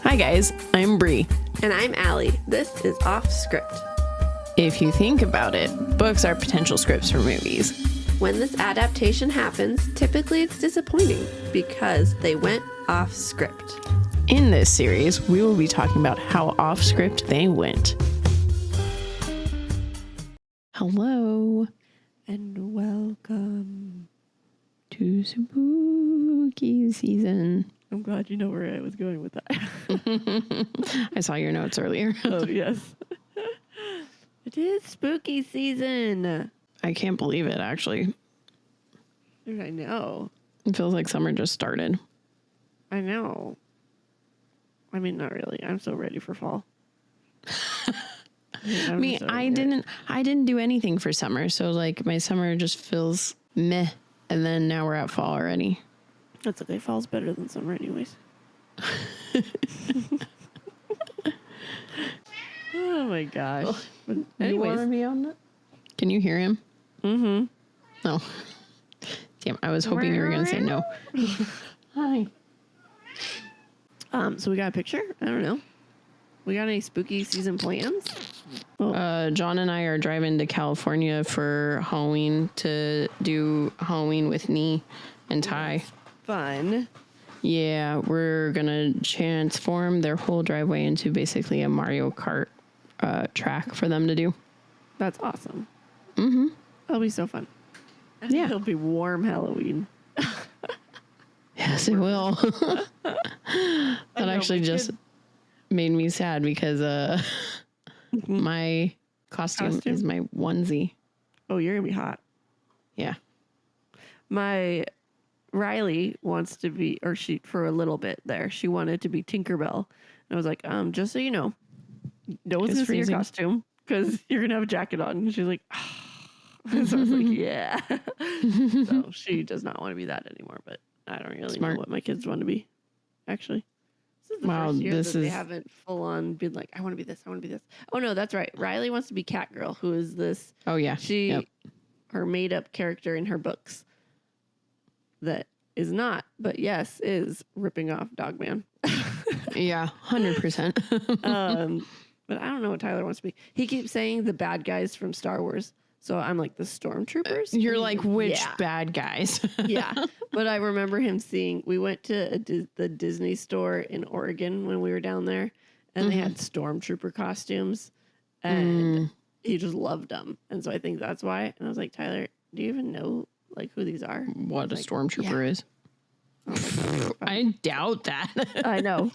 Hi guys, I'm Bri. And I'm Alli. This is Offscript. If you think about it, books are potential scripts for movies. When this adaptation happens, typically it's disappointing because they went off script. In this series, we will be talking about how off script they went. Hello. And welcome to spooky season. I'm glad you know where I was going with that. I saw your notes earlier. Oh, yes. It is spooky season. I can't believe it, actually. I know. It feels like summer just started. I know. I mean, not really. I'm so ready for fall. I didn't do anything for summer. So like my summer just feels meh. And then now we're at fall already. That's okay. Fall's better than summer anyways. Oh my gosh. Well, but you want to be on that? Can you hear him? Mm-hmm. No. Damn, I was hoping you were going to say no. Hi. So we got a picture? I don't know. We got any spooky season plans? John and I are driving to California for Halloween to do Halloween with Nee and Ty. Fun. Yeah, we're going to transform their whole driveway into basically a Mario Kart track for them to do. That's awesome. Mm-hmm. That'll be so fun. Yeah. It'll be warm Halloween. Yes, it will. That actually just made me sad because my costume is my onesie. Oh, you're going to be hot. Yeah. My Riley wants to be, or she, for a little bit there, she wanted to be Tinkerbell. And I was like, just so you know, no one's going to see your costume because you're going to have a jacket on. And she's like, oh. So I was like, yeah. So she does not want to be that anymore, but I don't really know what my kids want to be, actually. This is the first year that they haven't full on been like, I want to be this, I want to be this. Oh, no, that's right. Riley wants to be Catgirl, who is this. Oh, yeah. Her made up character in her books that is not, but yes, is ripping off Dogman. Yeah, 100%. But I don't know what Tyler wants to be. He keeps saying the bad guys from Star Wars. So I'm like, the stormtroopers? You're like, which bad guys? Yeah. But I remember him we went to the Disney store in Oregon when we were down there, and they had stormtrooper costumes, and he just loved them. And so I think that's why. And I was like, Tyler, do you even know like who these are? What a stormtrooper is. Oh, I doubt that. I know.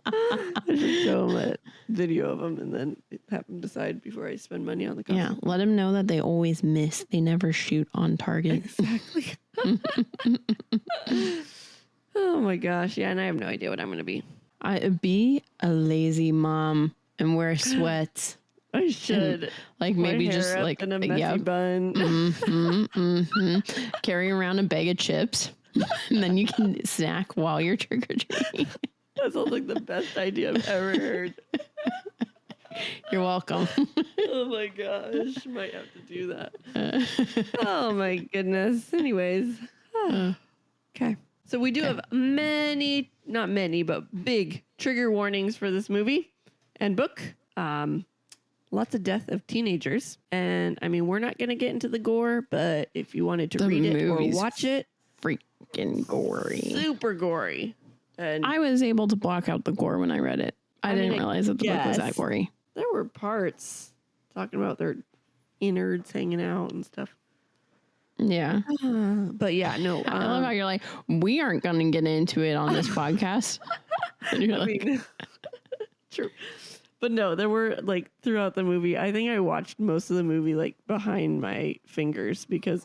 I should show him a video of them and then have him decide before I spend money on the costume. Yeah, let him know that they always miss. They never shoot on target. Exactly. Oh my gosh. Yeah, and I have no idea what I'm going to be. Be a lazy mom and wear sweats. I should. And, like maybe just like in a messy bun. Carry around a bag of chips. And then you can snack while you're trick-or-treating. That sounds like the best idea I've ever heard. You're welcome. Oh my gosh. Might have to do that. Oh my goodness. Anyways. Okay. So we do have not many, but big trigger warnings for this movie and book. Lots of death of teenagers. And I mean, we're not going to get into the gore, but if you wanted to read it or watch it. Freaking gory. Super gory. And I was able to block out the gore when I read it. I didn't realize that the book was that gory. There were parts talking about their innards hanging out and stuff. Yeah. But yeah, no. I love how you're like, we aren't going to get into it on this podcast. And you're True. But no, there were like throughout the movie, I think I watched most of the movie like behind my fingers because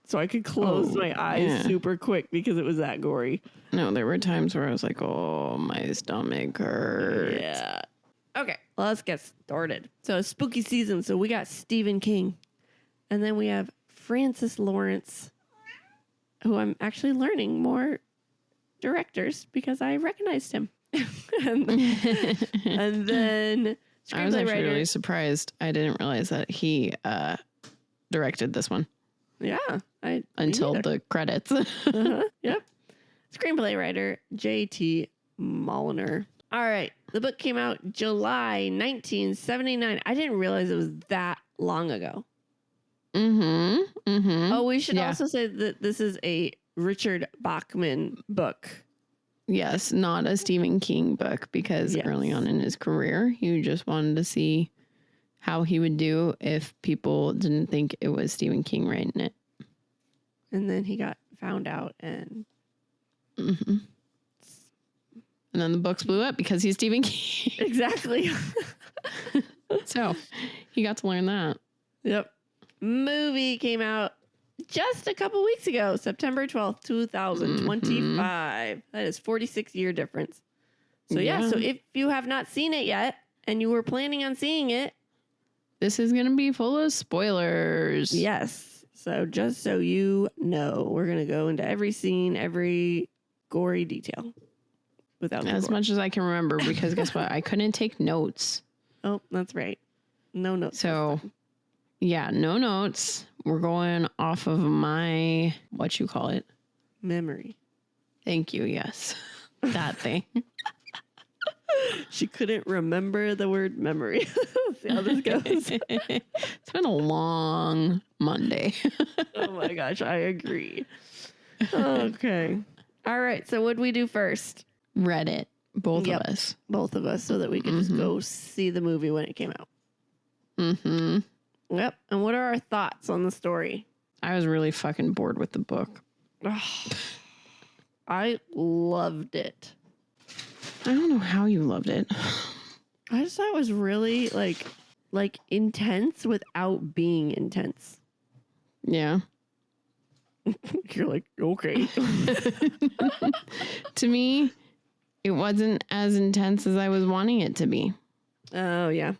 so I could close my eyes super quick because it was that gory. No, there were times where I was like, oh, my stomach hurts. Yeah. Okay, well, let's get started. So spooky season. So we got Stephen King. And then we have Francis Lawrence, who I'm actually learning more directors because I recognized him. and then I was actually really surprised. I didn't realize that he directed this one. Yeah. Until the credits. Yep. Screenplay writer J.T. Moliner. All right. The book came out July 1979. I didn't realize it was that long ago. Oh, we should also say that this is a Richard Bachman book. Yes, not a Stephen King book, because early on in his career, he just wanted to see how he would do if people didn't think it was Stephen King writing it. And then he got found out and... And then the books blew up because he's Stephen King. Exactly. So he got to learn that. Yep. Movie came out just a couple weeks ago, September 12th, 2025. That is 46-year difference. So so if you have not seen it yet and you were planning on seeing it, this is going to be full of spoilers. Yes. So just so you know, we're going to go into every scene, every gory detail. Without as much as I can remember, because guess what? I couldn't take notes. Oh, that's right. No notes. So, yeah, no notes. We're going off of my, what you call it? Memory. Thank you. Yes. That thing. She couldn't remember the word memory. See how this goes. It's been a long Monday. Oh my gosh, I agree. Okay. All right. So what did we do first? Read it. Both of us. Both of us, so that we could just go see the movie when it came out. Yep. And what are our thoughts on the story? I was really fucking bored with the book. I loved it. I don't know how you loved it. I just thought it was really like intense without being intense. Yeah. You're like, okay. To me, it wasn't as intense as I was wanting it to be. Oh, yeah.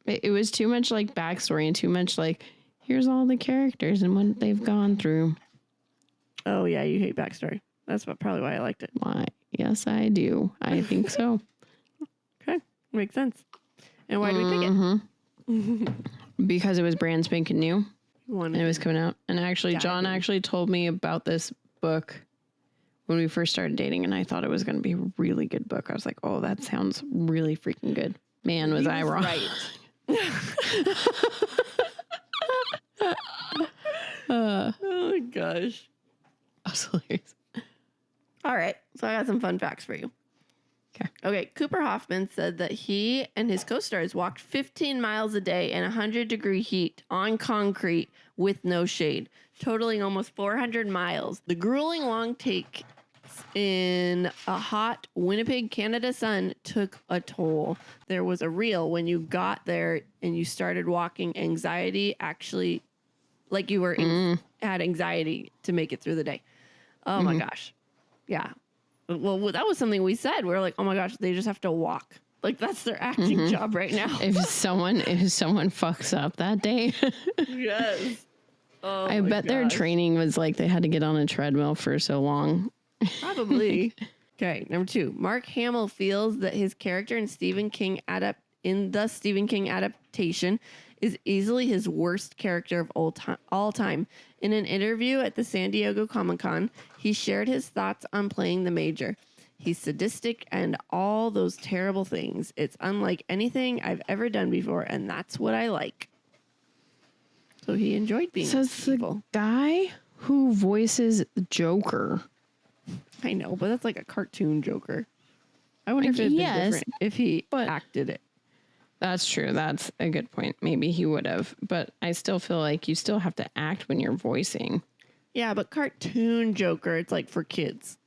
It was too much like backstory and too much like, here's all the characters and what they've gone through. Oh, yeah. You hate backstory. That's probably why I liked it. Why? Yes, I do. I think so. Okay. Makes sense. And why do we pick it? Because it was brand spanking new. And it was coming out. And actually, John actually told me about this book when we first started dating, and I thought it was going to be a really good book. I was like, oh, that sounds really freaking good. Man, was I wrong. Right. Oh my gosh. I was hilarious. All right. So I got some fun facts for you. Okay. Cooper Hoffman said that he and his co-stars walked 15 miles a day in 100-degree heat on concrete with no shade, totaling almost 400 miles. The grueling long take in a hot Winnipeg, Canada sun took a toll. There was a reel when you got there and you started walking, anxiety actually, like you were had anxiety to make it through the day. Oh my gosh. Yeah. Well, that was something we said. We were like, oh my gosh, they just have to walk. Like that's their acting job right now. If someone fucks up that day. Yes. Oh, I bet their training was like they had to get on a treadmill for so long. Probably. Okay, number 2. Mark Hamill feels that his character in the Stephen King adaptation is easily his worst character of all time. In an interview at the San Diego Comic-Con, he shared his thoughts on playing the Major. He's sadistic and all those terrible things. It's unlike anything I've ever done before, and that's what I like. So he enjoyed being evil. The guy who voices Joker. I know, but that's like a cartoon Joker. I wonder if it'd been different if he acted it. That's true. That's a good point. Maybe he would have, but I still feel like you still have to act when you're voicing. Yeah, but cartoon Joker, it's like for kids.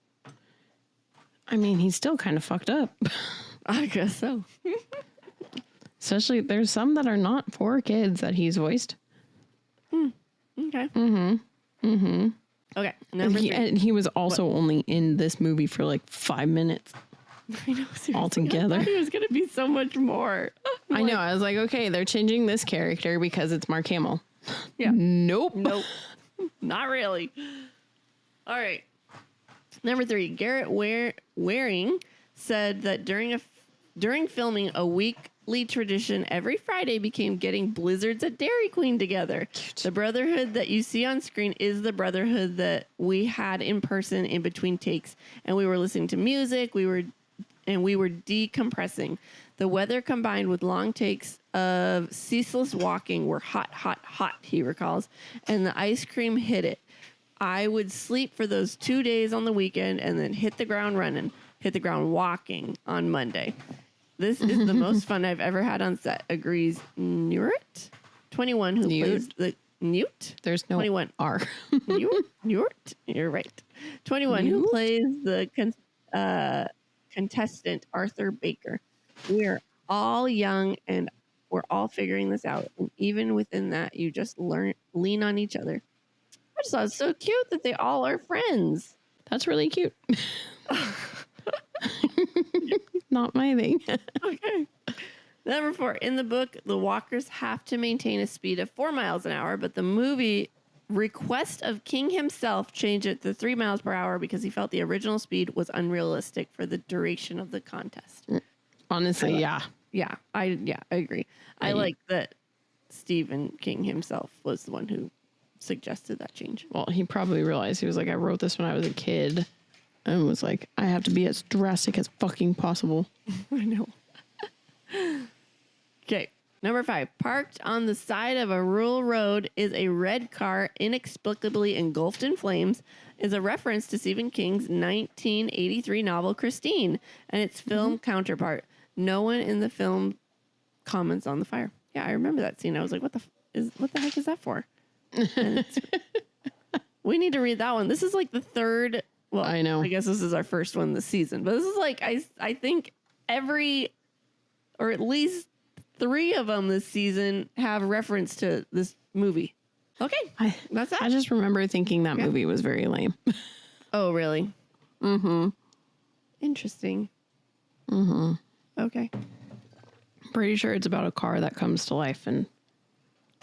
I mean, he's still kind of fucked up. I guess so. Especially, there's some that are not for kids that he's voiced. Okay. Okay. Number 3. And he was also only in this movie for like 5 minutes. I know. Seriously, altogether. I thought he was going to be so much more. I know. I was like, okay, they're changing this character because it's Mark Hamill. Yeah. Nope. Not really. All right. Number 3. Garrett Waring said that during filming, a weekly tradition every Friday became getting blizzards at Dairy Queen together. Cute. The brotherhood that you see on screen is the brotherhood that we had in person in between takes. And we were listening to music. We were and we were decompressing. The weather combined with long takes of ceaseless walking were hot, hot, hot, he recalls, and the ice cream hit it. I would sleep for those 2 days on the weekend and then hit the ground running, hit the ground walking on Monday. This is the most fun I've ever had on set, agrees Newt, 21, who plays the Newt. There's no 21. R. Newt, you're right. 21, who plays the contestant Arthur Baker. We're all young and we're all figuring this out. And even within that, you just lean on each other. I just thought it was so cute that they all are friends. That's really cute. Not my thing. Okay. Number 4. In the book, the walkers have to maintain a speed of 4 miles an hour, but the movie request of King himself changed it to 3 miles per hour because he felt the original speed was unrealistic for the duration of the contest. Honestly, yeah. Yeah, I agree. I like that Stephen King himself was the one who suggested that change. Well, he probably realized, he was like, I wrote this when I was a kid and was like, I have to be as drastic as fucking possible. I know. Okay. Number 5, parked on the side of a rural road is a red car inexplicably engulfed in flames, is a reference to Stephen King's 1983 novel Christine and its film counterpart. No one in the film comments on the fire. Yeah, I remember that scene. I was like, what the heck is that for? We need to read that one. This is like the third. Well, I know. I guess this is our first one this season, but this is like, I think or at least 3 of them this season have reference to this movie. Okay. That's that. I just remember thinking that movie was very lame. Oh, really? Mm-hmm. Interesting. Mm-hmm. Okay. Pretty sure it's about a car that comes to life and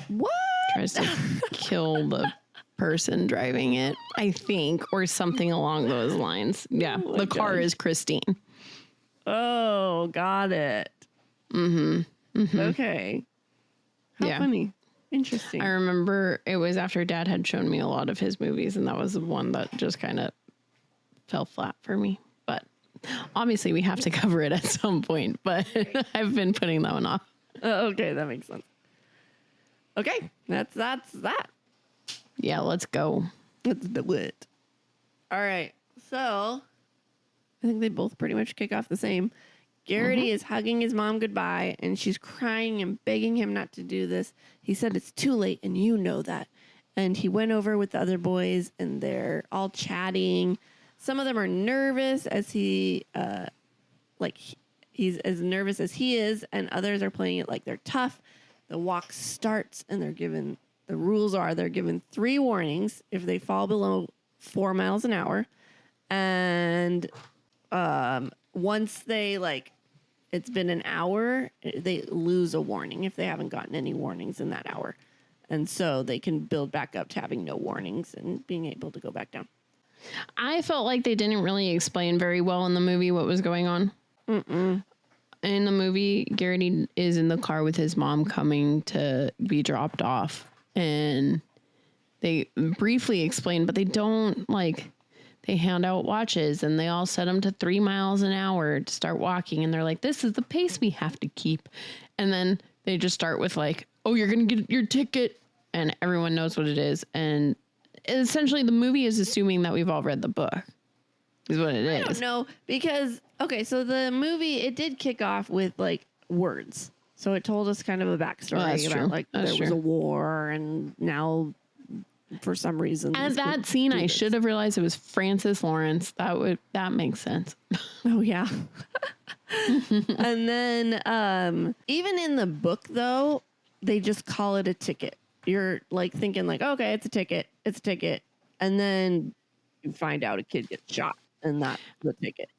What? tries to kill the person driving it, I think, or something along those lines. Yeah. Oh the car is Christine. Oh, got it. Mm-hmm. Mm-hmm. Okay. How funny. Interesting. I remember it was after Dad had shown me a lot of his movies, and that was the one that just kind of fell flat for me. But obviously we have to cover it at some point, but I've been putting that one off. Okay, that makes sense. Okay, that's that. Yeah, let's go. Let's do it. All right, so I think they both pretty much kick off the same. Garrity is hugging his mom goodbye, and she's crying and begging him not to do this. He said it's too late, and you know that. And he went over with the other boys, and they're all chatting. Some of them are nervous as he's as nervous as he is, and others are playing it like they're tough. The walk starts, and they're given 3 warnings if they fall below 4 miles an hour. And once they it's been an hour, they lose a warning if they haven't gotten any warnings in that hour. And so they can build back up to having no warnings and being able to go back down. I felt like they didn't really explain very well in the movie what was going on. In the movie, Garrity is in the car with his mom coming to be dropped off. And they briefly explain, but they don't they hand out watches and they all set them to 3 miles an hour to start walking. And they're like, this is the pace we have to keep. And then they just start with oh, you're going to get your ticket. And everyone knows what it is. And essentially the movie is assuming that we've all read the book is what it is. I don't know because, okay, so the movie, it did kick off with words. So it told us kind of a backstory about there was a war and now for some reason. At that scene, I should have realized it was Francis Lawrence. That makes sense. Oh, yeah. And then even in the book, though, they just call it a ticket. You're thinking okay, it's a ticket. And then you find out a kid gets shot and that's the ticket.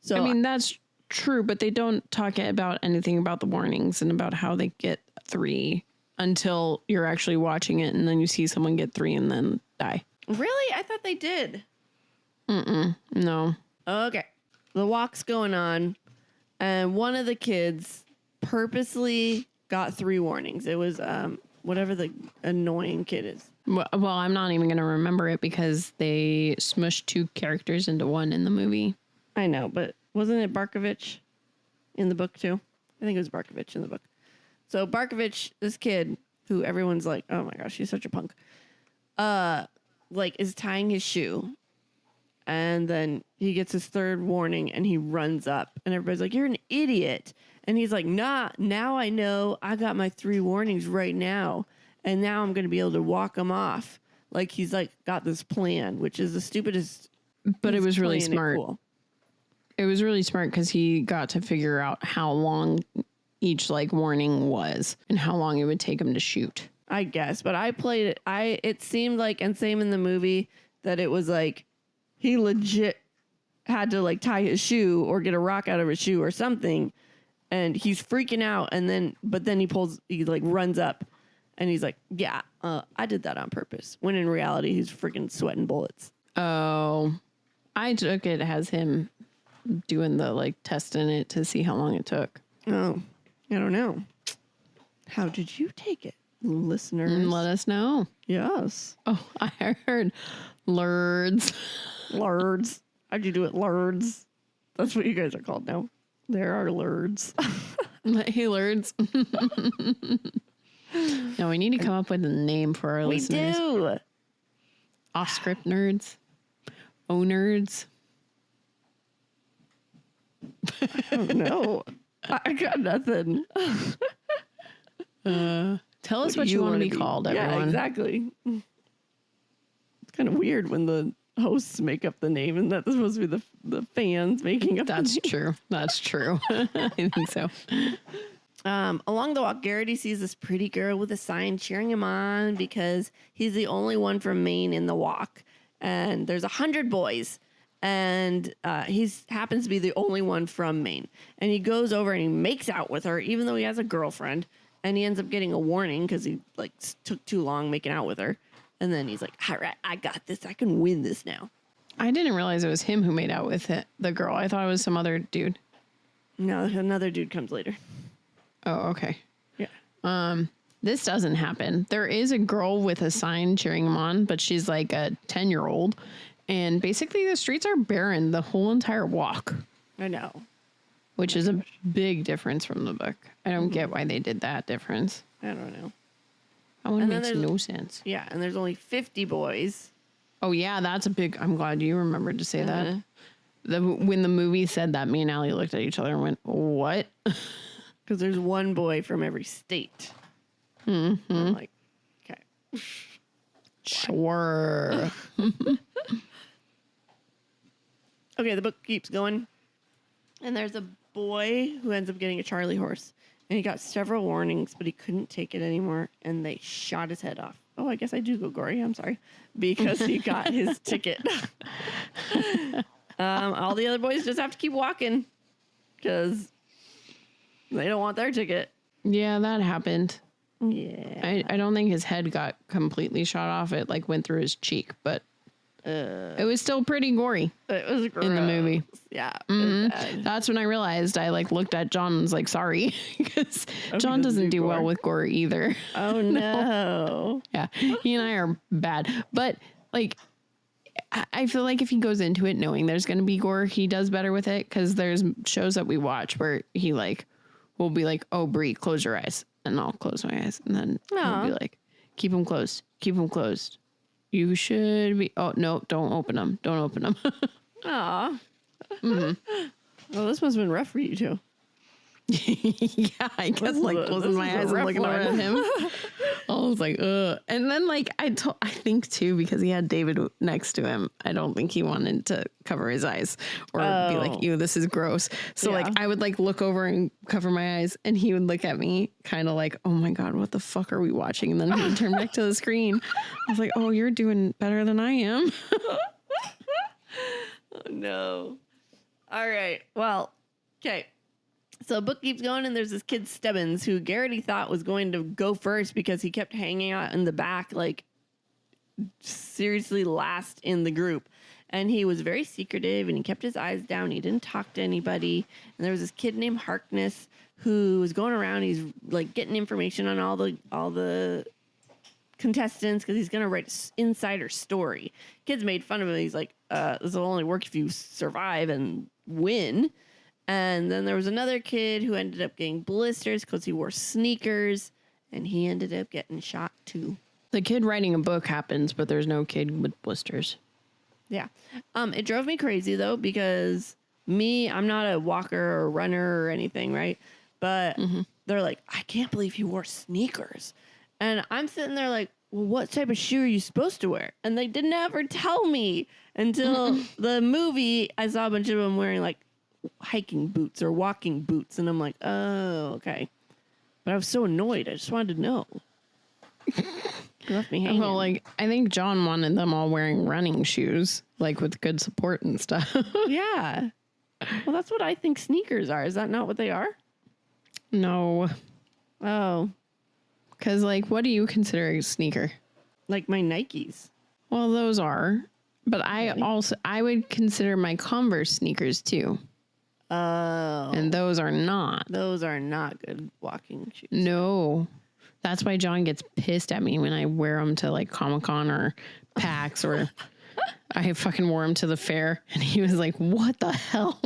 So, I mean, that's true, but they don't talk about anything about the warnings and about how they get 3 until you're actually watching it. And then you see someone get 3 and then die. Really? I thought they did. No. Okay. The walk's going on and one of the kids purposely got 3 warnings. It was, whatever the annoying kid is. Well, I'm not even going to remember it because they smushed 2 characters into one in the movie. I know, but Wasn't it Barkovich in the book too? I think it was Barkovich in the book. So Barkovich, this kid who everyone's like, oh my gosh, he's such a punk, like is tying his shoe. And then he gets his third warning and he runs up and everybody's like, you're an idiot. And he's like, nah, now I know I got my 3 warnings right now. And now I'm going to be able to walk them off. Like he's like got this plan, which is the stupidest. But it was really smart. It was really smart because he got to figure out how long each like warning was and how long it would take him to shoot. I guess, but I played it. It seemed like, and same in the movie, that it was like he legit had to like tie his shoe or get a rock out of his shoe or something, and he's freaking out. And then, but then he like runs up, and he's like, "Yeah, I did that on purpose." When in reality, he's freaking sweating bullets. Oh, I took it as him doing the like testing it to see how long it took. Oh, I don't know. How did you take it, listeners? Let us know. Yes. Oh, I heard lurds. Lurds. How'd you do it, lurds? That's what you guys are called now. There are lurds. Hey, lurds. No, we need to come up with a name for our listeners. We do. Offscript nerds. Oh, nerds. I don't know. I got nothing. Tell us what you want to be called, everyone. Yeah, exactly. It's kind of weird when the hosts make up the name and that's supposed to be the fans making up That's the name. true. That's true. I think so. Along the walk, Garrity sees this pretty girl with a sign cheering him on because he's the only one from Maine in the walk. And there's 100 boys. And he happens to be the only one from Maine. And he goes over and he makes out with her, even though he has a girlfriend. And he ends up getting a warning because he like took too long making out with her. And then he's like, all right, I got this. I can win this now. I didn't realize it was him who made out with the girl. I thought it was some other dude. No, another dude comes later. Oh, okay. Yeah. This doesn't happen. There is a girl with a sign cheering him on, but she's like a 10-year-old. And basically the streets are barren the whole entire walk. I know. Which is a big difference from the book. I don't get why they did that difference. I don't know. That one makes no sense. Yeah, and there's only 50 boys. Oh, yeah, that's a big... I'm glad you remembered to say that. When the movie said that, me and Allie looked at each other and went, what? Because there's one boy from every state. Mm-hmm. I'm like, okay. Sure. Okay, the book keeps going. And there's a boy who ends up getting a Charlie horse. And he got several warnings, but he couldn't take it anymore. And they shot his head off. Oh, I guess I do go gory. I'm sorry. Because he got his ticket. All the other boys just have to keep walking. Because they don't want their ticket. Yeah, that happened. Yeah. I don't think his head got completely shot off. It like went through his cheek, but it was still pretty gory. It was gross. In the movie. Yeah. Mm-hmm. That's when I realized I like looked at John and was like, sorry, because John doesn't do well with gore either. Oh no. Yeah. He and I are bad, but like, I feel like if he goes into it knowing there's going to be gore, he does better with it. Cause there's shows that we watch where he like, will be like, oh, Bri, close your eyes. And I'll close my eyes. And then he'll be like, keep them closed. Keep them closed. You should be. Oh, no, don't open them. Don't open them. Aw. Mm-hmm. Well, this must have been rough for you too. Yeah, I guess like closing my eyes and looking over at him. I was like, ugh. And then like I think too, because he had David next to him, I don't think he wanted to cover his eyes or be like, ew, this is gross. So like I would like look over and cover my eyes and he would look at me kind of like, oh my God, what the fuck are we watching? And then he would turn back to the screen. I was like, oh, you're doing better than I am. Oh no. All right. Well, okay. So the book keeps going, and there's this kid Stebbins who Garrity thought was going to go first because he kept hanging out in the back, like seriously last in the group. And he was very secretive, and he kept his eyes down. He didn't talk to anybody. And there was this kid named Harkness who was going around. He's like getting information on all the contestants because he's going to write an insider story. Kids made fun of him. He's like, this will only work if you survive and win. And then there was another kid who ended up getting blisters because he wore sneakers, and he ended up getting shot too. The kid writing a book happens, but there's no kid with blisters. Yeah. It drove me crazy though, because I'm not a walker or runner or anything, right? But they're like, I can't believe he wore sneakers. And I'm sitting there like, well, what type of shoe are you supposed to wear? And they didn't ever tell me until the movie. I saw a bunch of them wearing like hiking boots or walking boots. And I'm like, oh, okay. But I was so annoyed. I just wanted to know. Left me hanging. Well, like, I think John wanted them all wearing running shoes, like with good support and stuff. Yeah. Well, that's what I think sneakers are. Is that not what they are? No. Oh. Because, like, what do you consider a sneaker? Like my Nikes. Well, those are. But I would consider my Converse sneakers too. Oh. And those are not. Those are not good walking shoes. No. That's why John gets pissed at me when I wear them to like Comic-Con or PAX or I fucking wore them to the fair. And he was like, what the hell?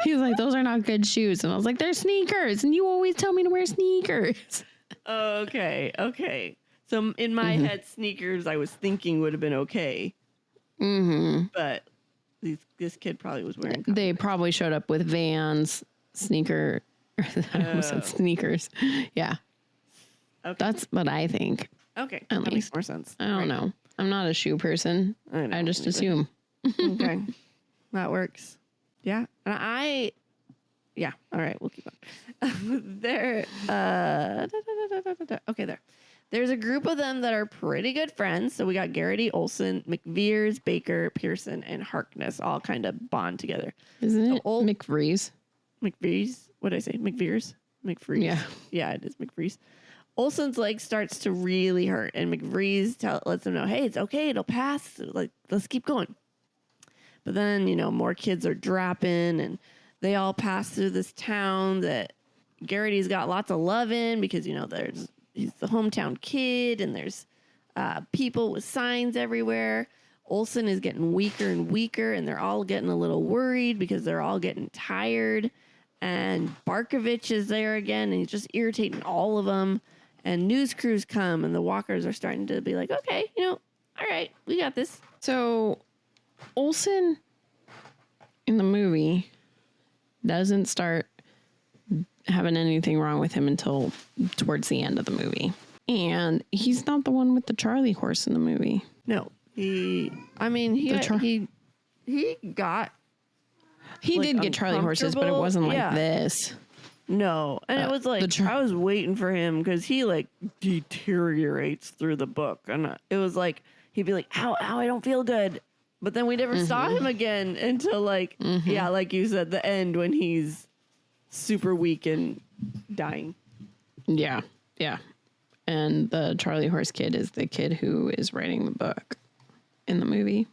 He was like, those are not good shoes. And I was like, they're sneakers. And you always tell me to wear sneakers. Okay. So in my head, sneakers I was thinking would have been okay. But this kid probably was wearing Converse. They probably showed up with Vans, sneaker. I almost said sneakers. Yeah. Okay. That's what I think. Okay. At that least. makes more sense. I don't know. I'm not a shoe person. I just assume. Okay. That works. Yeah. And yeah. All right. We'll keep on. Okay, there. There's a group of them that are pretty good friends. So we got Garrity, Olsen, McVeers, Baker, Pearson, and Harkness all kind of bond together. Isn't it McVrees? McVeers? What did I say? McVeers? McVrees. Yeah. Yeah, it is McVrees. Olsen's leg starts to really hurt, and McVrees lets him know, hey, it's okay. It'll pass. Like, let's keep going. But then, more kids are dropping, and they all pass through this town that Garrity's got lots of love in because, he's the hometown kid, and there's people with signs everywhere. Olsen is getting weaker and weaker, and they're all getting a little worried because they're all getting tired. And Barkovich is there again, and he's just irritating all of them. And news crews come, and the walkers are starting to be like, okay, all right, we got this. So Olsen in the movie doesn't start having anything wrong with him until towards the end of the movie. And he's not the one with the Charlie horse in the movie. No. He did get Charlie horses, but it wasn't like this. No. And it was like, I was waiting for him because he like deteriorates through the book. And it was like, he'd be like, ow, I don't feel good. But then we never saw him again until like, like you said, the end when he's super weak and dying. Yeah. Yeah. And the Charlie horse kid is the kid who is writing the book in the movie.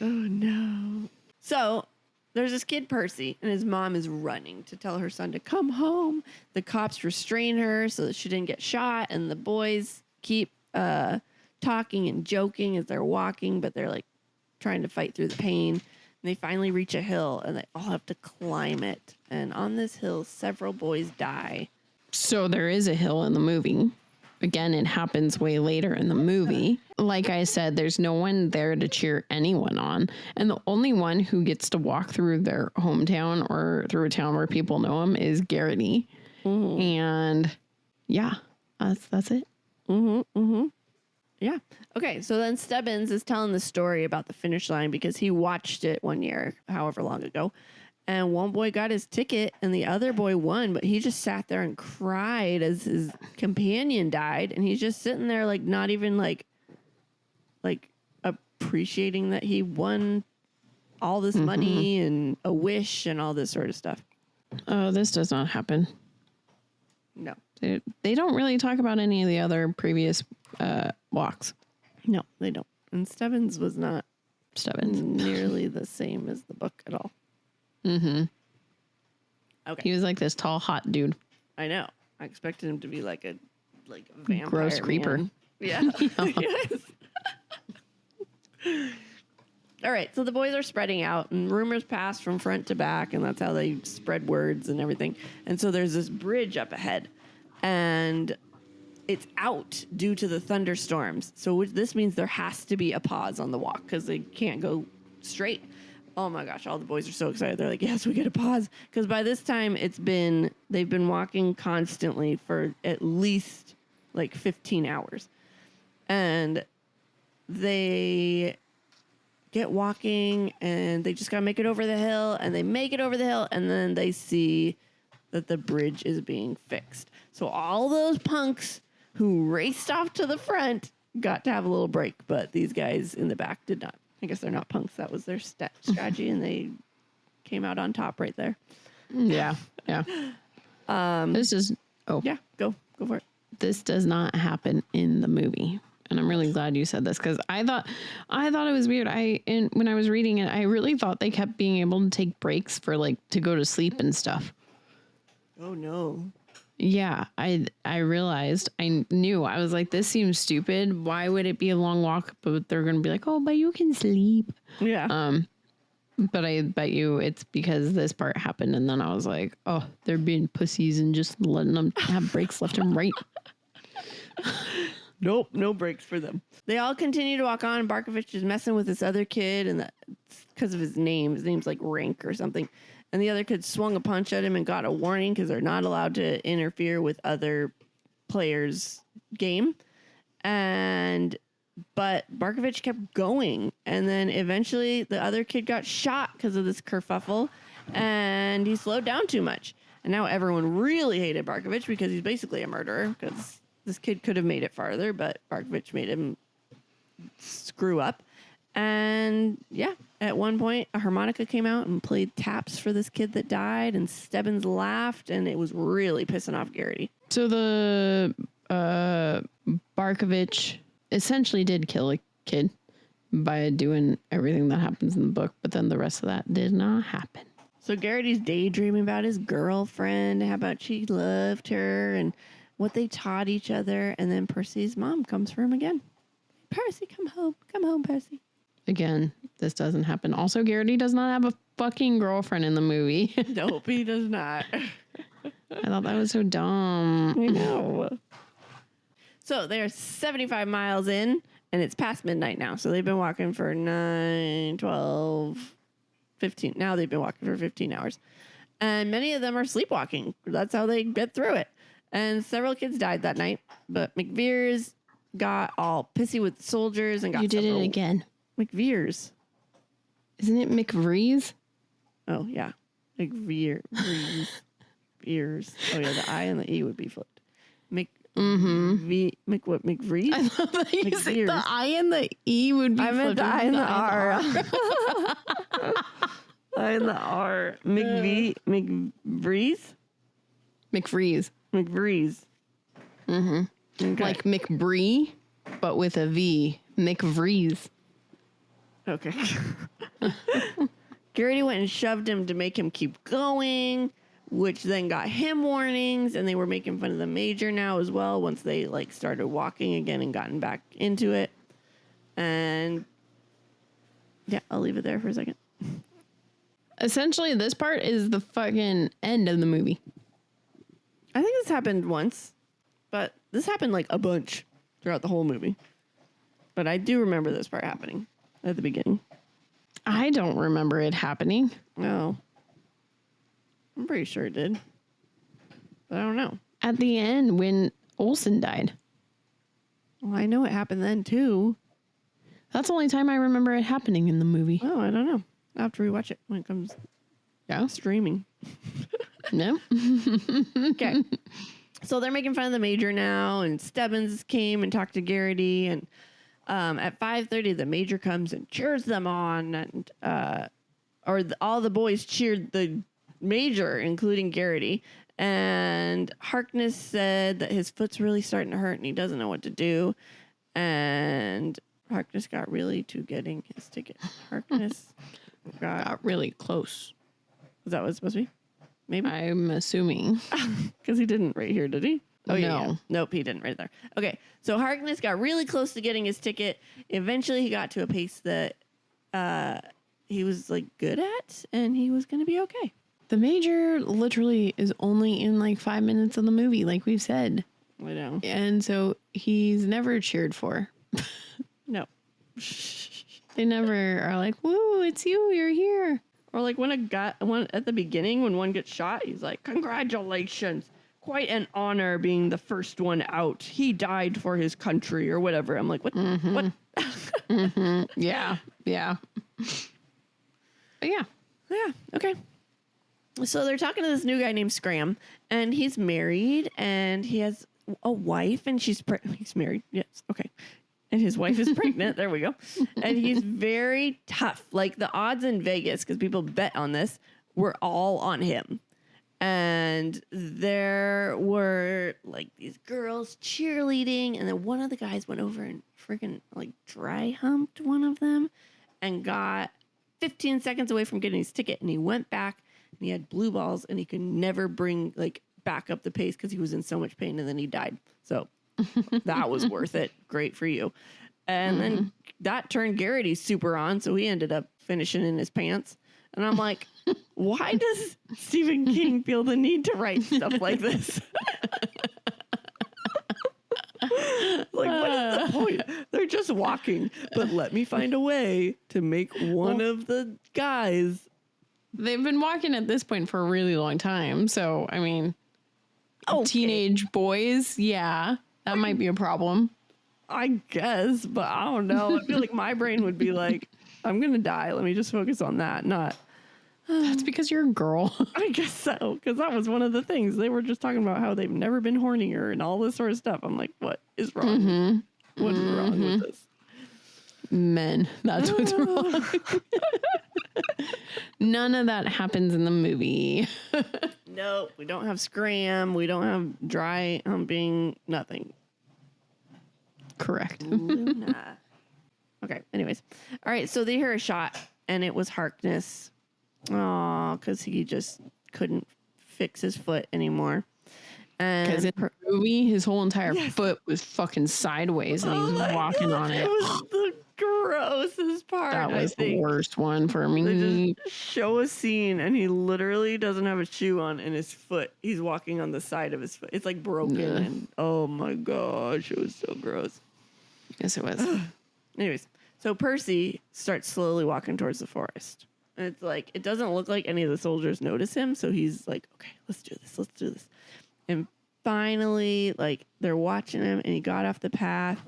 Oh, no. So there's this kid, Percy, and his mom is running to tell her son to come home. The cops restrain her so that she didn't get shot, and the boys keep talking and joking as they're walking, but they're like trying to fight through the pain. And they finally reach a hill, and they all have to climb it. And on this hill, several boys die. So there is a hill in the movie. Again, it happens way later in the movie. Like I said, there's no one there to cheer anyone on. And the only one who gets to walk through their hometown or through a town where people know him is Garrity. And yeah, that's it. Yeah. Okay. So then Stebbins is telling the story about the finish line because he watched it one year, however long ago. And one boy got his ticket and the other boy won, but he just sat there and cried as his companion died. And he's just sitting there like not even like appreciating that he won all this money and a wish and all this sort of stuff. Oh, this does not happen. No. They don't really talk about any of the other previous walks. No, they don't. And Stebbins was not nearly the same as the book at all. Okay. He was like this tall, hot dude. I know. I expected him to be like a vampire. Gross creeper. Man. Yeah. Yes. All right. So the boys are spreading out and rumors pass from front to back. And that's how they spread words and everything. And so there's this bridge up ahead and it's out due to the thunderstorms. So this means there has to be a pause on the walk because they can't go straight. Oh my gosh, all the boys are so excited. They're like, yes, we get a pause. Because by this time they've been walking constantly for at least like 15 hours. And they get walking and they just got to make it over the hill. And they make it over the hill and then they see that the bridge is being fixed. So all those punks who raced off to the front got to have a little break. But these guys in the back did not. I guess they're not punks. That was their strategy, and they came out on top right there. Yeah, yeah. This is yeah. Go for it. This does not happen in the movie, and I'm really glad you said this because I thought it was weird. When I was reading it, I really thought they kept being able to take breaks for like to go to sleep and stuff. Oh no. Yeah, I realized, I knew, I was like, this seems stupid. Why would it be a long walk? But they're going to be like, oh, but you can sleep. Yeah. But I bet you it's because this part happened. And then I was like, oh, they're being pussies and just letting them have breaks left and right. Nope, no breaks for them. They all continue to walk on. Barkovich is messing with this other kid, and that's because of his name. His name's like Rank or something. And the other kid swung a punch at him and got a warning because they're not allowed to interfere with other players' game. But Barkovich kept going. And then eventually the other kid got shot because of this kerfuffle. And he slowed down too much. And now everyone really hated Barkovich because he's basically a murderer. Because this kid could have made it farther, but Barkovich made him screw up. And yeah, at one point, a harmonica came out and played taps for this kid that died, and Stebbins laughed, and it was really pissing off Garrity. So the Barkovich essentially did kill a kid by doing everything that happens in the book, but then the rest of that did not happen. So Garrity's daydreaming about his girlfriend, how about she loved her, and what they taught each other, and then Percy's mom comes for him again. Percy, come home, Percy. Again, this doesn't happen. Also, Garrity does not have a fucking girlfriend in the movie. Nope, he does not. I thought that was so dumb. I know. So they're 75 miles in, and it's past midnight now. So they've been walking for 9, 12, 15. Now they've been walking for 15 hours. And many of them are sleepwalking. That's how they get through it. And several kids died that night. But McVeers got all pissy with the soldiers and got You did it again. McVeers. Isn't it McVrees? Oh, yeah. McVeers. Veers. Oh, yeah. The I and the E would be flipped. What, McVrees? I love that you said the I and the E would be flipped. I meant the I and the R. I and the R. McVrees? McVrees. McVrees. Mm-hmm. Okay. Like McBree, but with a V. McVrees. Okay. Garrity went and shoved him to make him keep going, which then got him warnings, and they were making fun of the major now as well once they like started walking again and gotten back into it. And yeah, I'll leave it there for a second. Essentially, this part is the fucking end of the movie. I think this happened once, but this happened like a bunch throughout the whole movie. But I do remember this part happening at the beginning. I don't remember it happening. No. I'm pretty sure it did. But I don't know. At the end when Olsen died. Well, I know it happened then too. That's the only time I remember it happening in the movie. Oh, I don't know. I'll have to rewatch it when it comes streaming. No? Okay. So they're making fun of the major now, and Stebbins came and talked to Garrity, and at 5:30 the major comes and cheers them on, and all the boys cheered the major, including Garrity. And Harkness said that his foot's really starting to hurt and he doesn't know what to do. And Harkness got really to getting his ticket. Harkness got really close. Is that what it's supposed to be? Maybe. I'm assuming. Because he didn't right here, did he? Oh, yeah, No. yeah. Nope, he didn't right there. Okay, so Harkness got really close to getting his ticket. Eventually, he got to a pace that he was like good at, and he was going to be okay. The Major literally is only in like 5 minutes of the movie, like we've said. I know. And so he's never cheered for. No. They never are like, woo, it's you, you're here. Or like when at the beginning, when one gets shot, he's like, congratulations. Quite an honor being the first one out. He died for his country or whatever. I'm like, what? Mm-hmm. What? Mm-hmm. Yeah. Yeah. But yeah. Yeah. Okay. So they're talking to this new guy named Scram, and he's married, and he has a wife, and he's married. Yes. Okay. And his wife is pregnant. There we go. And he's very tough. Like the odds in Vegas, because people bet on this, were all on him. And there were like these girls cheerleading, and then one of the guys went over and freaking like dry humped one of them and got 15 seconds away from getting his ticket. And he went back and he had blue balls, and he could never bring like back up the pace because he was in so much pain, and then he died. So that was worth it. Great for you. And then that turned Garrity super on, so he ended up finishing in his pants. And I'm like, why does Stephen King feel the need to write stuff like this? Like, what is the point? They're just walking, but let me find a way to make one of the guys. They've been walking at this point for a really long time. So, I mean, teenage boys, yeah, that might be a problem. I guess, but I don't know. I feel like my brain would be like, I'm going to die. Let me just focus on that. Not. That's because you're a girl. I guess so. Because that was one of the things. They were just talking about how they've never been hornier and all this sort of stuff. I'm like, what is wrong? Mm-hmm. What is wrong with this? Men. That's what's wrong. None of that happens in the movie. No, we don't have Scram. We don't have dry humping. Nothing. Correct. Luna. Okay, anyways. All right, so they hear a shot, and it was Harkness. Aw, because he just couldn't fix his foot anymore. Because in the movie, his whole entire foot was fucking sideways, and he was walking on it. It was the grossest part. That was the worst one for me. They just show a scene, and he literally doesn't have a shoe on, and his foot, he's walking on the side of his foot. It's like broken, and oh my gosh, it was so gross. Yes, it was. Anyways, so Percy starts slowly walking towards the forest. And it's like, it doesn't look like any of the soldiers notice him. So he's like, okay, let's do this. And finally, like, they're watching him, and he got off the path.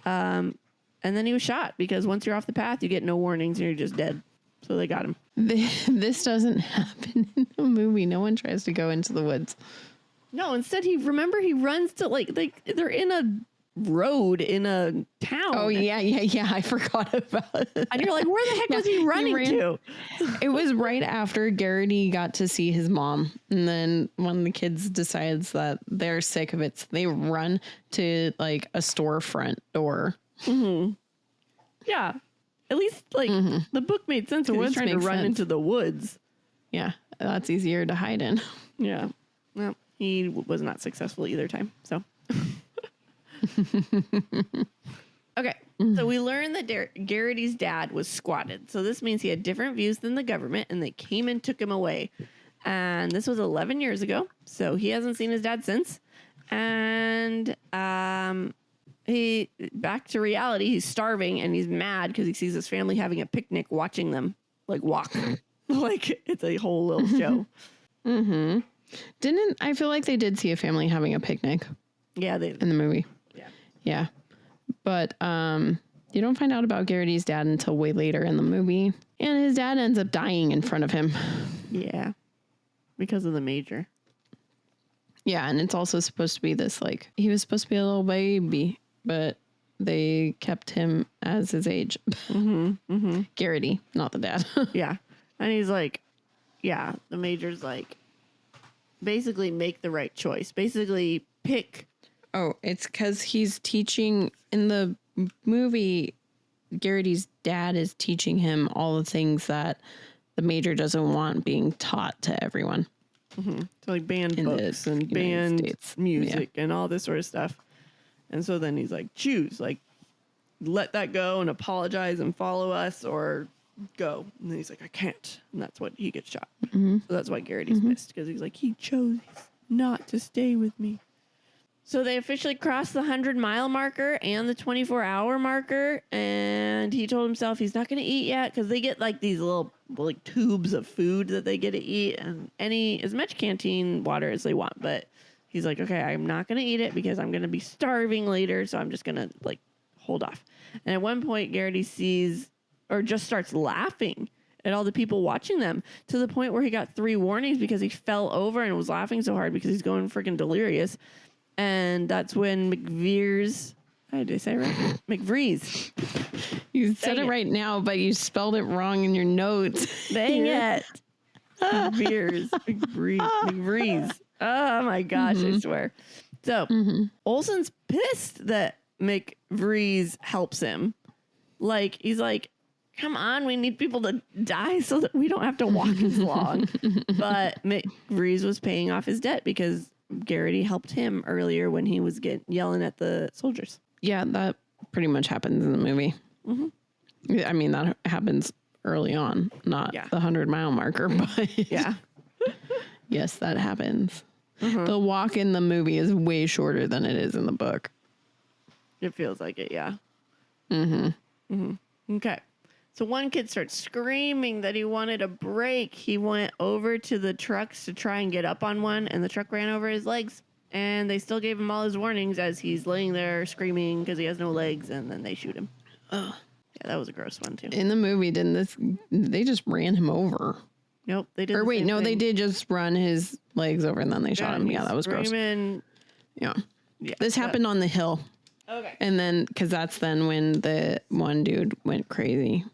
And then he was shot, because once you're off the path, you get no warnings and you're just dead. So they got him. This doesn't happen in the movie. No one tries to go into the woods. No, instead he runs to like they're in a road in a town. Oh yeah, I forgot about it. And you're like, where the heck was he running to? It was right after Garrity got to see his mom, and then when the kids decides that they're sick of it, so they run to like a storefront door. Mm-hmm. Yeah, at least like the book made sense. He's trying to run into the woods. Yeah, that's easier to hide in. Yeah, well, he was not successful either time. So. Okay, so we learned that Garrity's dad was squatted. So this means he had different views than the government, and they came and took him away. And this was 11 years ago, so he hasn't seen his dad since. And he back to reality. He's starving, and he's mad because he sees his family having a picnic, watching them like walk, like it's a whole little show. Mm-hmm. Didn't I feel like they did see a family having a picnic? Yeah, they in the movie. Yeah. But you don't find out about Garrity's dad until way later in the movie. And his dad ends up dying in front of him. Yeah. Because of the Major. Yeah, and it's also supposed to be this, like, he was supposed to be a little baby, but they kept him as his age. Garrity, not the dad. Yeah. And he's like, yeah, the Major's like, basically make the right choice. Basically pick. Oh, it's because he's teaching in the movie. Garrity's dad is teaching him all the things that the Major doesn't want being taught to everyone. Mm-hmm. So like banned in books and banned music and all this sort of stuff. And so then he's like, choose, like, let that go and apologize and follow us or go. And then he's like, I can't. And that's what he gets shot. Mm-hmm. So that's why Garrity's pissed, because he's like, he chose not to stay with me. So they officially crossed the 100-mile marker and the 24-hour marker. And he told himself he's not going to eat yet, because they get like these little like tubes of food that they get to eat and as much canteen water as they want. But he's like, okay, I'm not going to eat it because I'm going to be starving later. So I'm just going to like hold off. And at one point, Garrity sees or just starts laughing at all the people watching them, to the point where he got 3 warnings because he fell over and was laughing so hard because he's going freaking delirious. And that's when McVeers, did I say it right? McVrees. You said it right now, but you spelled it wrong in your notes. Dang it. McVeers. McVrees. Oh my gosh, I swear. So Olsen's pissed that McVrees helps him. Like, he's like, come on, we need people to die so that we don't have to walk as long. But McVrees was paying off his debt because Garrity helped him earlier when he was yelling at the soldiers. Yeah, that pretty much happens in the movie. Mm-hmm. I mean, that happens early on, not the 100-mile marker, but yeah. Yes, that happens. The walk in the movie is way shorter than it is in the book. It feels like it, yeah. Okay. So one kid starts screaming that he wanted a break. He went over to the trucks to try and get up on one, and the truck ran over his legs. And they still gave him all his warnings as he's laying there screaming because he has no legs, and then they shoot him. Oh, yeah, that was a gross one too. In the movie, they just ran him over? Nope, they did. Or wait, no, they did just run his legs over and then they shot him. Yeah, that was gross. Yeah. This happened on the hill. Okay. And then, because that's then when the one dude went crazy.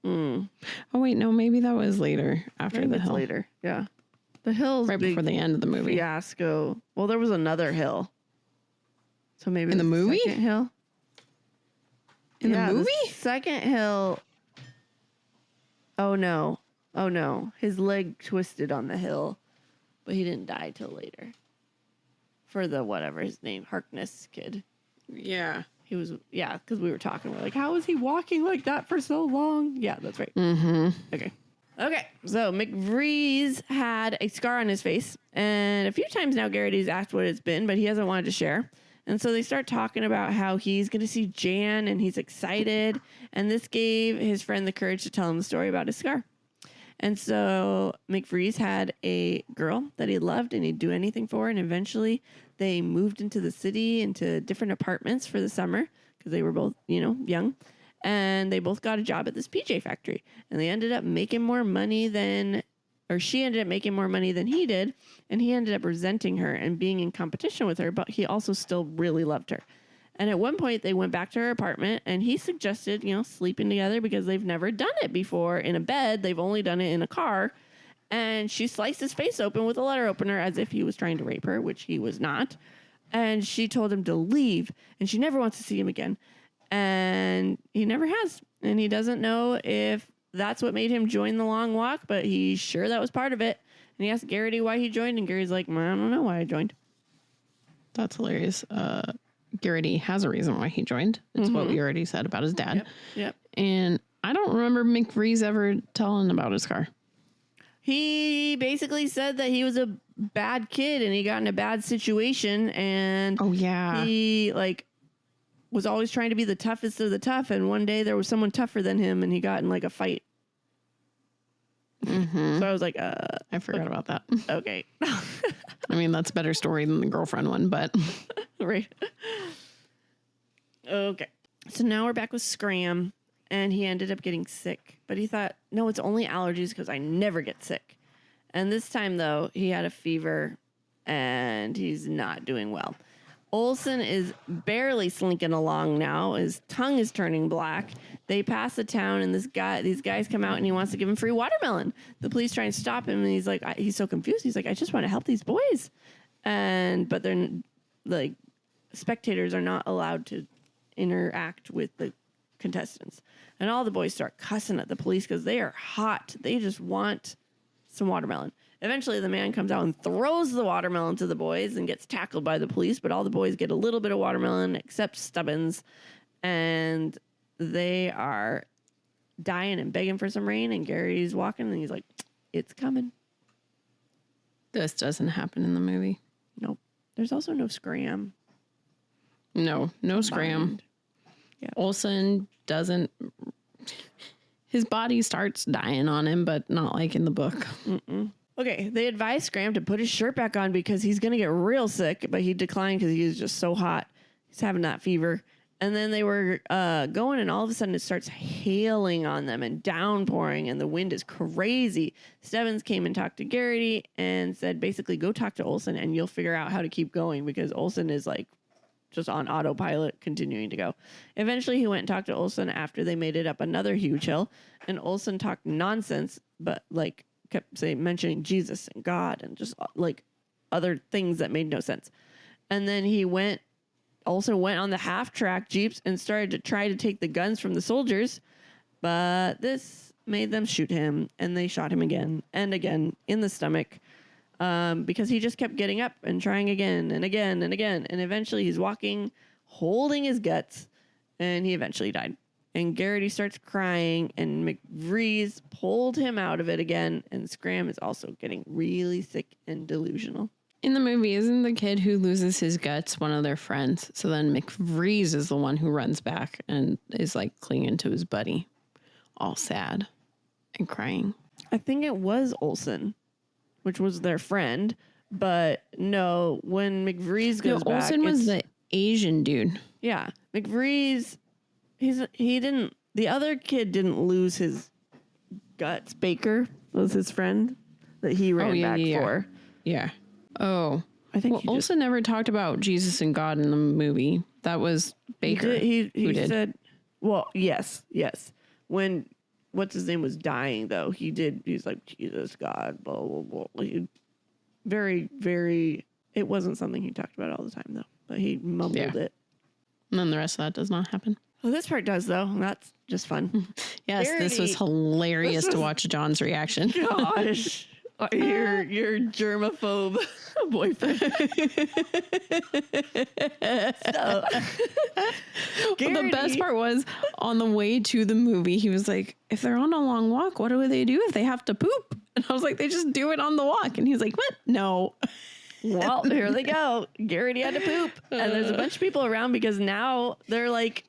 Oh, wait, no, maybe that was later after the hill. Later, yeah. The hill's right before the end of the movie. Fiasco. Well, there was another hill. So maybe in the movie? Second hill. In the movie? The second hill. Oh, no. Oh, no. His leg twisted on the hill, but he didn't die till later. For the whatever his name, Harkness kid. Yeah. He was, because we were talking. We're like, how was he walking like that for so long? Yeah, that's right. Okay, so McVrees had a scar on his face. And a few times now, Garrity's asked what it's been, but he hasn't wanted to share. And so they start talking about how he's going to see Jan and he's excited. And this gave his friend the courage to tell him the story about his scar. And so McVrees had a girl that he loved and he'd do anything for. And eventually they moved into the city, into different apartments for the summer because they were both, young. And they both got a job at this PJ factory. And they ended up making more money she ended up making more money than he did. And he ended up resenting her and being in competition with her. But he also still really loved her. And at one point, they went back to her apartment, and he suggested, sleeping together because they've never done it before in a bed. They've only done it in a car. And she sliced his face open with a letter opener as if he was trying to rape her, which he was not. And she told him to leave, and she never wants to see him again. And he never has. And he doesn't know if that's what made him join the long walk, but he's sure that was part of it. And he asked Garrity why he joined, and Gary's like, I don't know why I joined. That's hilarious. Garrity has a reason why he joined. It's what we already said about his dad. Yep. And I don't remember McVrees ever telling about his car. He basically said that he was a bad kid and he got in a bad situation. And he was always trying to be the toughest of the tough. And one day there was someone tougher than him and he got in a fight. So I was like, I forgot about that. Okay. I mean, that's a better story than the girlfriend one, but. Right. Okay. So now we're back with Scram, and he ended up getting sick. But he thought, no, it's only allergies because I never get sick. And this time, though, he had a fever, and he's not doing well. Olsen is barely slinking along now. His tongue is turning black. They pass a town, and these guys come out, and he wants to give him free watermelon. The police try and stop him, and he's like, he's so confused. He's like, I just want to help these boys. But they're like, spectators are not allowed to interact with the contestants. And all the boys start cussing at the police because they are hot. They just want some watermelon. Eventually, the man comes out and throws the watermelon to the boys and gets tackled by the police, but all the boys get a little bit of watermelon except Stubbins, and they are dying and begging for some rain, and Gary's walking, and he's like, it's coming. This doesn't happen in the movie. Nope. There's also no scram. No scram. Yeah. Olsen doesn't... His body starts dying on him, but not like in the book. Mm-mm. Okay, they advise Scram to put his shirt back on because he's going to get real sick, but he declined because he was just so hot. He's having that fever. And then they were going, and all of a sudden it starts hailing on them and downpouring, and the wind is crazy. Stebbins came and talked to Garrity and said, basically, go talk to Olsen, and you'll figure out how to keep going, because Olsen is like just on autopilot, continuing to go. Eventually, he went and talked to Olsen after they made it up another huge hill, and Olsen talked nonsense, but like kept mentioning Jesus and God and just like other things that made no sense. And then he also went on the half-track Jeeps and started to try to take the guns from the soldiers, but this made them shoot him, and they shot him again and again in the stomach, because he just kept getting up and trying again and again and again, and eventually he's walking, holding his guts, and he eventually died. And Garrity starts crying, and McVries pulled him out of it again, and Scram is also getting really sick and delusional. In the movie, isn't the kid who loses his guts one of their friends? So then McVries is the one who runs back and is like clinging to his buddy, all sad and crying. I think it was Olsen, which was their friend, but no, when McVries goes back, Olsen was the Asian dude. Yeah, McVries, the other kid didn't lose his guts. Baker was his friend that he ran back for. Yeah. Oh, I think Olsen never talked about Jesus and God in the movie. That was Baker. He said, well, yes. When what's his name was dying, though, he's like, Jesus, God, blah, blah, blah. Very, very, it wasn't something he talked about all the time, though, but he mumbled it. And then the rest of that does not happen. Well, this part does, though. That's just fun. Yes, Garrity. This was hilarious to watch John's reaction. Gosh. Your germaphobe boyfriend. So, the best part was on the way to the movie, he was like, if they're on a long walk, what do they do if they have to poop? And I was like, they just do it on the walk. And he's like, what? No. Well, here they go. Garrity had to poop. And there's a bunch of people around because now they're like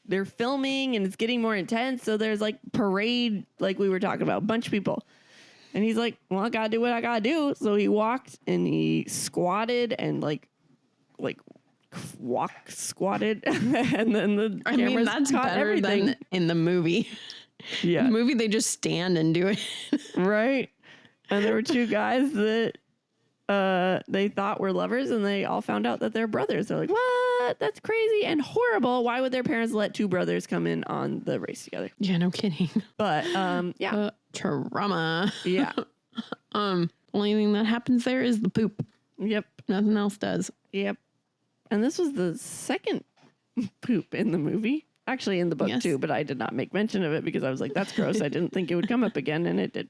they're filming and it's getting more intense. So there's like parade, like we were talking about, a bunch of people. And he's like, well, I gotta do what I gotta do. So he walked and he squatted and squatted. And then the cameras that's caught better everything. Than in the movie. Yeah. In the movie, they just stand and do it. Right. And there were two guys that they thought were lovers, and they all found out that they're brothers. They're like, what? That's crazy and horrible. Why would their parents let two brothers come in on the race together? Yeah, no kidding. But yeah. Trauma. Yeah. Only thing that happens there is the poop. Yep. Nothing else does. Yep. And this was the second poop in the movie. Actually, in the book, too, but I did not make mention of it because I was like, that's gross. I didn't think it would come up again, and it did.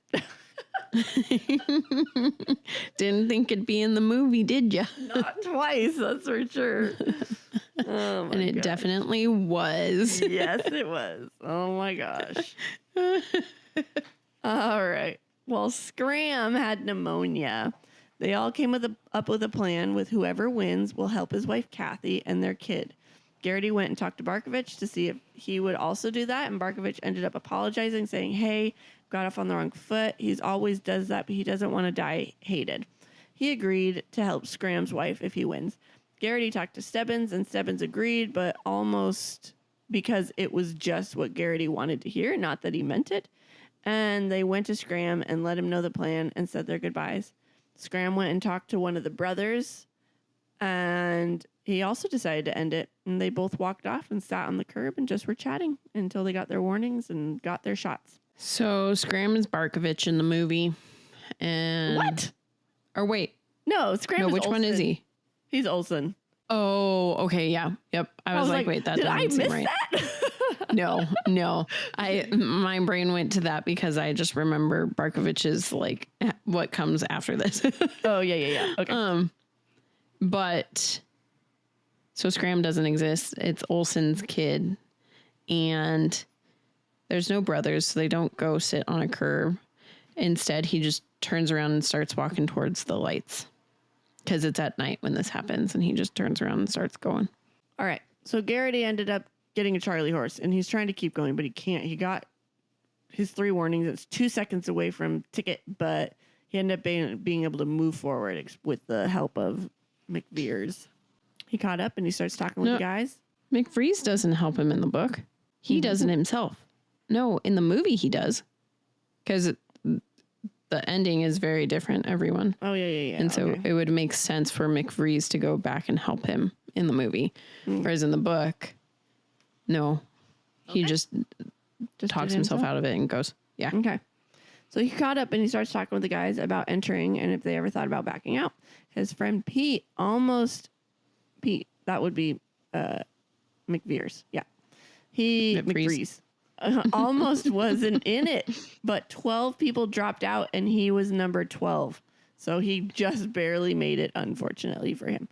Didn't think it'd be in the movie, did you? Not twice, that's for sure. Oh my and it definitely was. Yes, it was. Oh my gosh. All right. Well, Scram had pneumonia. They all came up with a plan with whoever wins will help his wife Kathy and their kid. Garrity went and talked to Barkovich to see if he would also do that, and Barkovich ended up apologizing, saying, hey, got off on the wrong foot. He always does that, but he doesn't want to die hated. He agreed to help Scram's wife if he wins. Garrity talked to Stebbins, and Stebbins agreed, but almost because it was just what Garrity wanted to hear, not that he meant it. And they went to Scram and let him know the plan and said their goodbyes. Scram went and talked to one of the brothers, and he also decided to end it. And they both walked off and sat on the curb and just were chatting until they got their warnings and got their shots. So Scram is Barkovich in the movie. And what? Or wait. No, Scram is which Olsen. one is he? He's Olsen. Oh, okay, yeah. Yep. I was like, wait, that did I doesn't miss seem right. that? No. My brain went to that because I just remember Barkovich's like what comes after this. Oh, yeah. Okay. But so Scram doesn't exist. It's Olsen's kid, and there's no brothers, so they don't go sit on a curb. Instead, he just turns around and starts walking towards the lights because it's at night when this happens, and he just turns around and starts going. All right. So Garrity ended up getting a Charlie horse, and he's trying to keep going, but he can't. He got his 3 warnings. It's 2 seconds away from ticket, but he ended up being able to move forward with the help of McVeers. He caught up, and he starts talking with the guys. McVrees doesn't help him in the book. He does it himself. No, in the movie he does. Because the ending is very different, everyone. Oh, yeah. And so it would make sense for McVrees to go back and help him in the movie. Whereas in the book, no. He just talks himself out of it and goes, yeah. Okay. So he caught up and he starts talking with the guys about entering and if they ever thought about backing out. His friend Pete, that would be McVeers. Yeah. McVrees. Almost wasn't in it, but 12 people dropped out and he was number 12. So he just barely made it, unfortunately for him.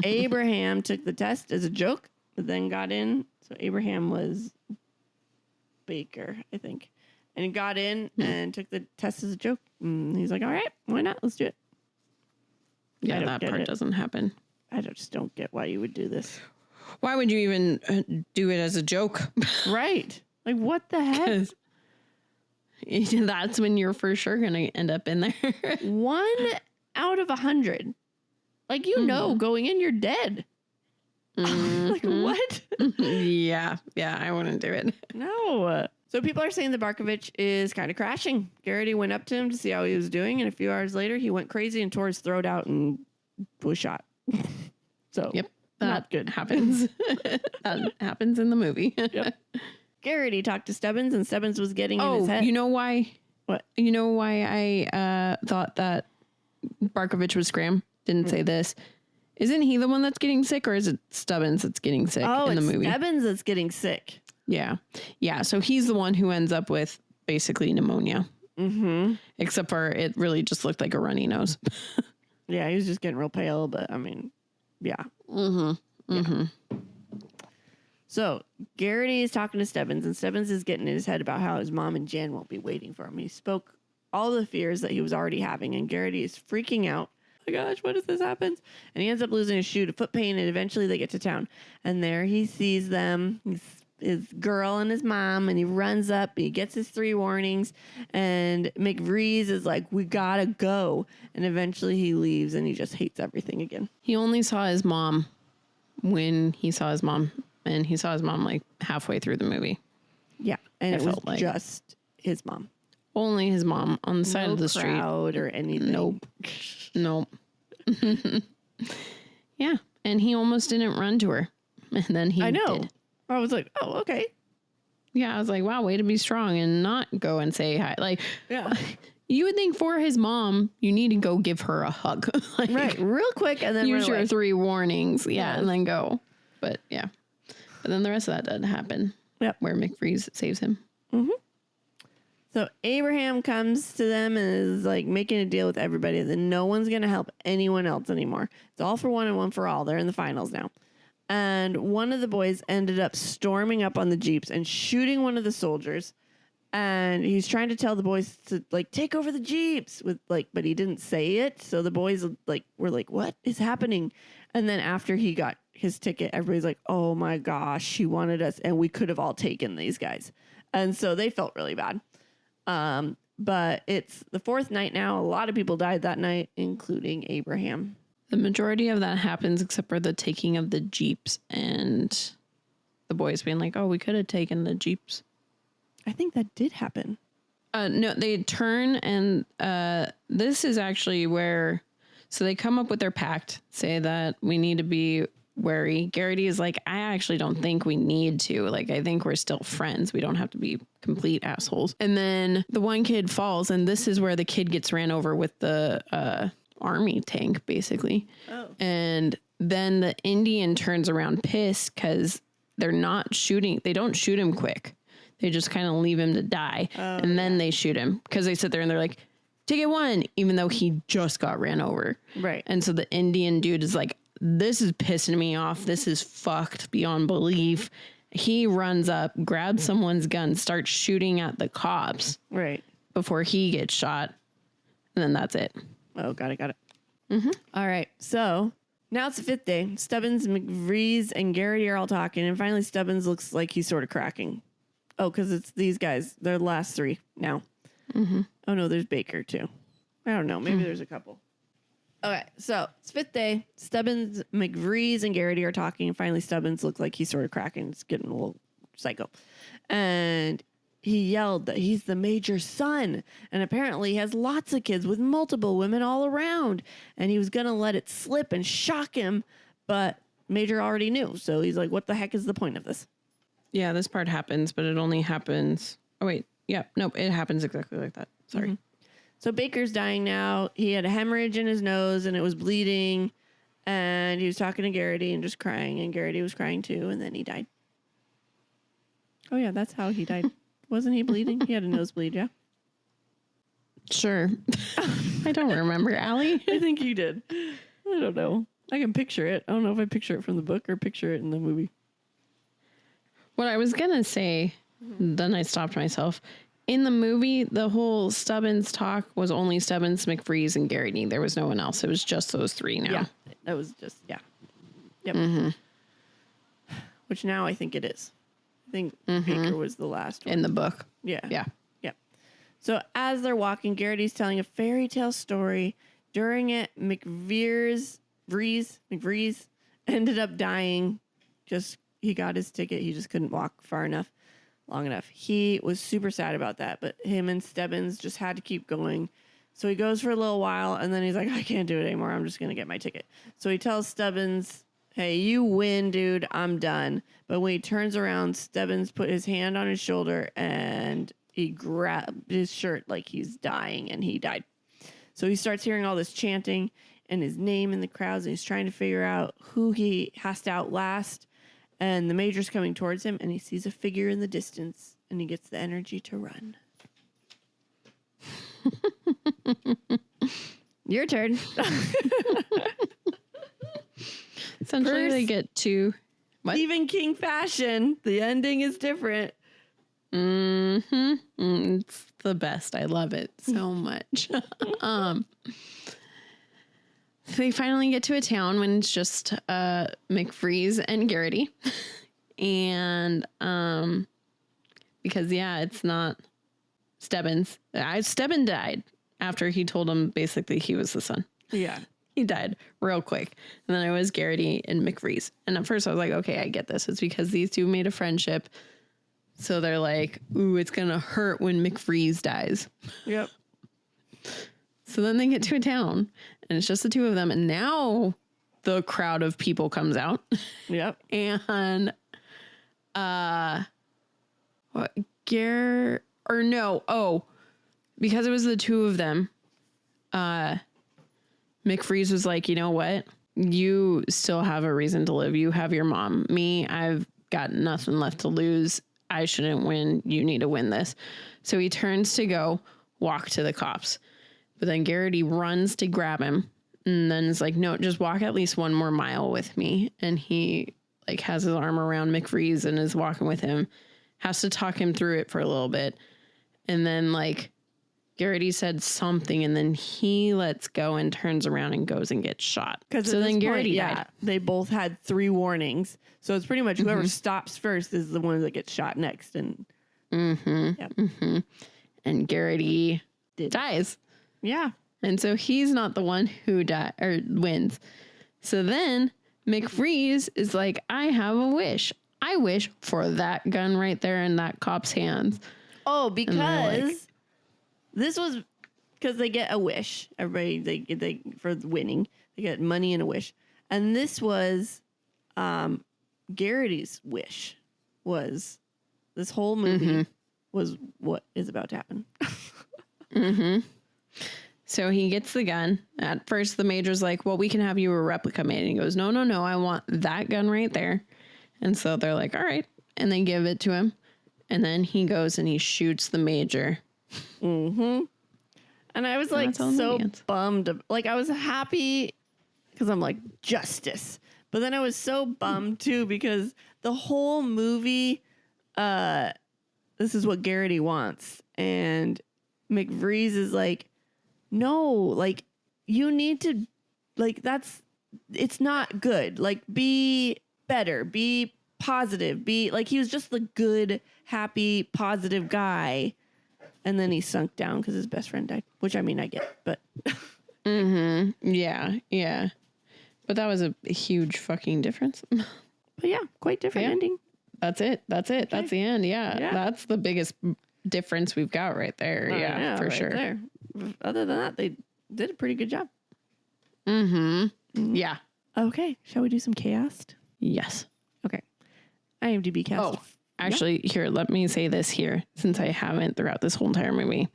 Abraham took the test as a joke, but then got in. So Abraham was Baker, I think. And he got in and took the test as a joke. And he's like, all right, why not? Let's do it. Yeah, that part doesn't happen. I just don't get why you would do this. Why would you even do it as a joke? Right. Like, what the heck? That's when you're for sure going to end up in there. 1 out of 100. Like, going in, you're dead. Like, what? Yeah, I wouldn't do it. No. So people are saying that Barkovich is kind of crashing. Garrity went up to him to see how he was doing, and a few hours later, he went crazy and tore his throat out and was shot. So, yep, not good. Happens. That happens in the movie. Yep. Garrity talked to Stebbins, and Stebbins was getting in his head. You know why? What? You know why I thought that Barkovich was Scram? Didn't say this. Isn't he the one that's getting sick, or is it Stebbins that's getting sick in the movie? Stebbins that's getting sick. Yeah. So he's the one who ends up with basically pneumonia. Mm-hmm. Except for it really just looked like a runny nose. Yeah, he was just getting real pale, but I mean, yeah. Mm-hmm. Mm-hmm. Yeah. So Garrity is talking to Stebbins, and Stebbins is getting in his head about how his mom and Jan won't be waiting for him. He spoke all the fears that he was already having, and Garrity is freaking out. Oh my gosh, what if this happens? And he ends up losing his shoe to foot pain, and eventually they get to town. And there he sees them, his girl and his mom, and he runs up, he gets his 3 warnings, and McVrees is like, we gotta go. And eventually he leaves, and he just hates everything again. He only saw his mom when he saw his mom. And he saw his mom like halfway through the movie. Yeah. And it was like just his mom. Only his mom on the side of the street. No crowd or anything. Nope. Yeah. And he almost didn't run to her. And then he did. I was like, oh, okay. Yeah. I was like, wow, way to be strong and not go and say hi. Like, yeah. You would think for his mom, you need to go give her a hug. Like, right. Real quick. And then use your 3 warnings. Yeah. And then go. But yeah. But then the rest of that doesn't happen. Yep. Where McVrees saves him. Mm-hmm. So Abraham comes to them and is like making a deal with everybody that no one's going to help anyone else anymore. It's all for one and one for all. They're in the finals now. And one of the boys ended up storming up on the Jeeps and shooting one of the soldiers. And he's trying to tell the boys to like take over the Jeeps but he didn't say it. So the boys were like, what is happening? And then after he got his ticket, everybody's like, oh my gosh, she wanted us and we could have all taken these guys. And so they felt really bad. But it's the 4th night now. A lot of people died that night, including Abraham. The majority of that happens except for the taking of the Jeeps and the boys being like, oh, we could have taken the Jeeps. I think that did happen. No, they turn and this is actually where... So they come up with their pact, say that we need to be wary. Garrity is like, I actually don't think we need to. Like, I think we're still friends. We don't have to be complete assholes. And then the one kid falls, and this is where the kid gets ran over with the army tank, basically. Oh. And then the Indian turns around pissed because they're not shooting. They don't shoot him quick. They just kind of leave him to die. And then they shoot him because they sit there and they're like, ticket 1, even though he just got ran over. Right. And so the Indian dude is like, this is pissing me off. This is fucked beyond belief. He runs up, grabs someone's gun, starts shooting at the cops. Right. Before he gets shot. And then that's it. Oh, got it. Mm-hmm. All right. So now it's the 5th day. Stubbins, McVries, and Garrity are all talking. And finally, Stubbins looks like he's sort of cracking. Oh, because it's these guys. They're the last 3 now. Mm-hmm. Oh, no, there's Baker, too. I don't know. Maybe there's a couple. Okay, so it's 5th day. Stubbins, McVries, and Garrity are talking. And finally, Stubbins looks like he's sort of cracking. It's getting a little psycho. And he yelled that he's the major's son. And apparently he has lots of kids with multiple women all around. And he was going to let it slip and shock him. But Major already knew. So he's like, what the heck is the point of this? Yeah, this part happens, but it only happens. Oh, wait. Yeah. Nope. It happens exactly like that. Sorry. Mm-hmm. So Baker's dying now. He had a hemorrhage in his nose and it was bleeding. And he was talking to Garrity and just crying. And Garrity was crying too. And then he died. Oh, yeah. That's how he died. Wasn't he bleeding? He had a nosebleed, yeah? Sure. I don't remember, Allie. I think you did. I don't know. I can picture it. I don't know if I picture it from the book or picture it in the movie. What I was going to say, then I stopped myself. In the movie, the whole Stubbins talk was only Stubbins, McVries, and Garrity. There was no one else. It was just those 3 now. Yeah, that was just, yeah. Yep. Mm-hmm. Which now I think it is. I think Baker was the last one. In the book. Yeah. Yeah. Yeah. So as they're walking, Garrity's telling a fairy tale story. During it, McVries ended up dying. He got his ticket. He just couldn't walk long enough. He was super sad about that, but him and Stubbins just had to keep going. So he goes for a little while, and then he's like, I can't do it anymore. I'm just going to get my ticket. So he tells Stubbins, hey, you win, dude. I'm done. But when he turns around, Stubbins put his hand on his shoulder, and he grabbed his shirt like he's dying, and he died. So he starts hearing all this chanting and his name in the crowds, and he's trying to figure out who he has to outlast. And the Major's coming towards him, and he sees a figure in the distance, and he gets the energy to run. Your turn. Essentially, they get to... What? Stephen King fashion, the ending is different. It's the best. I love it so much. They finally get to a town when it's just McVries and Garrity. And because, it's not Stubbins. Stubbins died after he told him basically he was the son. Yeah. He died real quick. And then it was Garrity and McVries. And at first I was like, okay, I get this. It's because these two made a friendship. So they're like, ooh, it's going to hurt when McVries dies. Yep. So then they get to a town and it's just the 2 of them. And now the crowd of people comes out. Yep. And, because it was the 2 of them, McVries was like, you know what? You still have a reason to live. You have your mom. Me, I've got nothing left to lose. I shouldn't win. You need to win this. So he turns to go walk to the cops. But then Garrity runs to grab him and then is like, no, just walk at least 1 more mile with me. And he has his arm around McVries and is walking with him, has to talk him through it for a little bit. And then Garrity said something and then he lets go and turns around and goes and gets shot. So then Garrity died. They both had 3 warnings. So it's pretty much whoever stops first is the one that gets shot next. And and Garrity dies. Yeah. And so he's not the one who wins. So then McVries is like, I have a wish. I wish for that gun right there in that cop's hands. Oh, because this was because they get a wish. Everybody, they for winning, they get money and a wish. And this was Garrity's wish was this whole movie was what is about to happen. So he gets the gun. At first, the Major's like, well, we can have you a replica made. And he goes, no, I want that gun right there. And so they're like, all right. And they give it to him. And then he goes and he shoots the major. Mm-hmm. And I was like so bummed. Like I was happy because I'm like, justice. But then I was so bummed too because the whole movie, this is what Garrity wants. And McVrees is like, no, like you need to, like it's not good. Like be better, be positive, be like he was just the good, happy, positive guy. And then he sunk down because his best friend died, which I mean, I get, but. Mm-hmm. Yeah. Yeah. But that was a huge fucking difference. But yeah, quite different ending. That's it. Okay. That's the end. Yeah. That's the biggest difference we've got right there. Yeah, for sure. There. Other than that, they did a pretty good job. Mm-hmm. Yeah. Okay. Shall we do some chaos? Yes. Okay. IMDb cast. Oh, actually, here, let me say this here, since I haven't throughout this whole entire movie.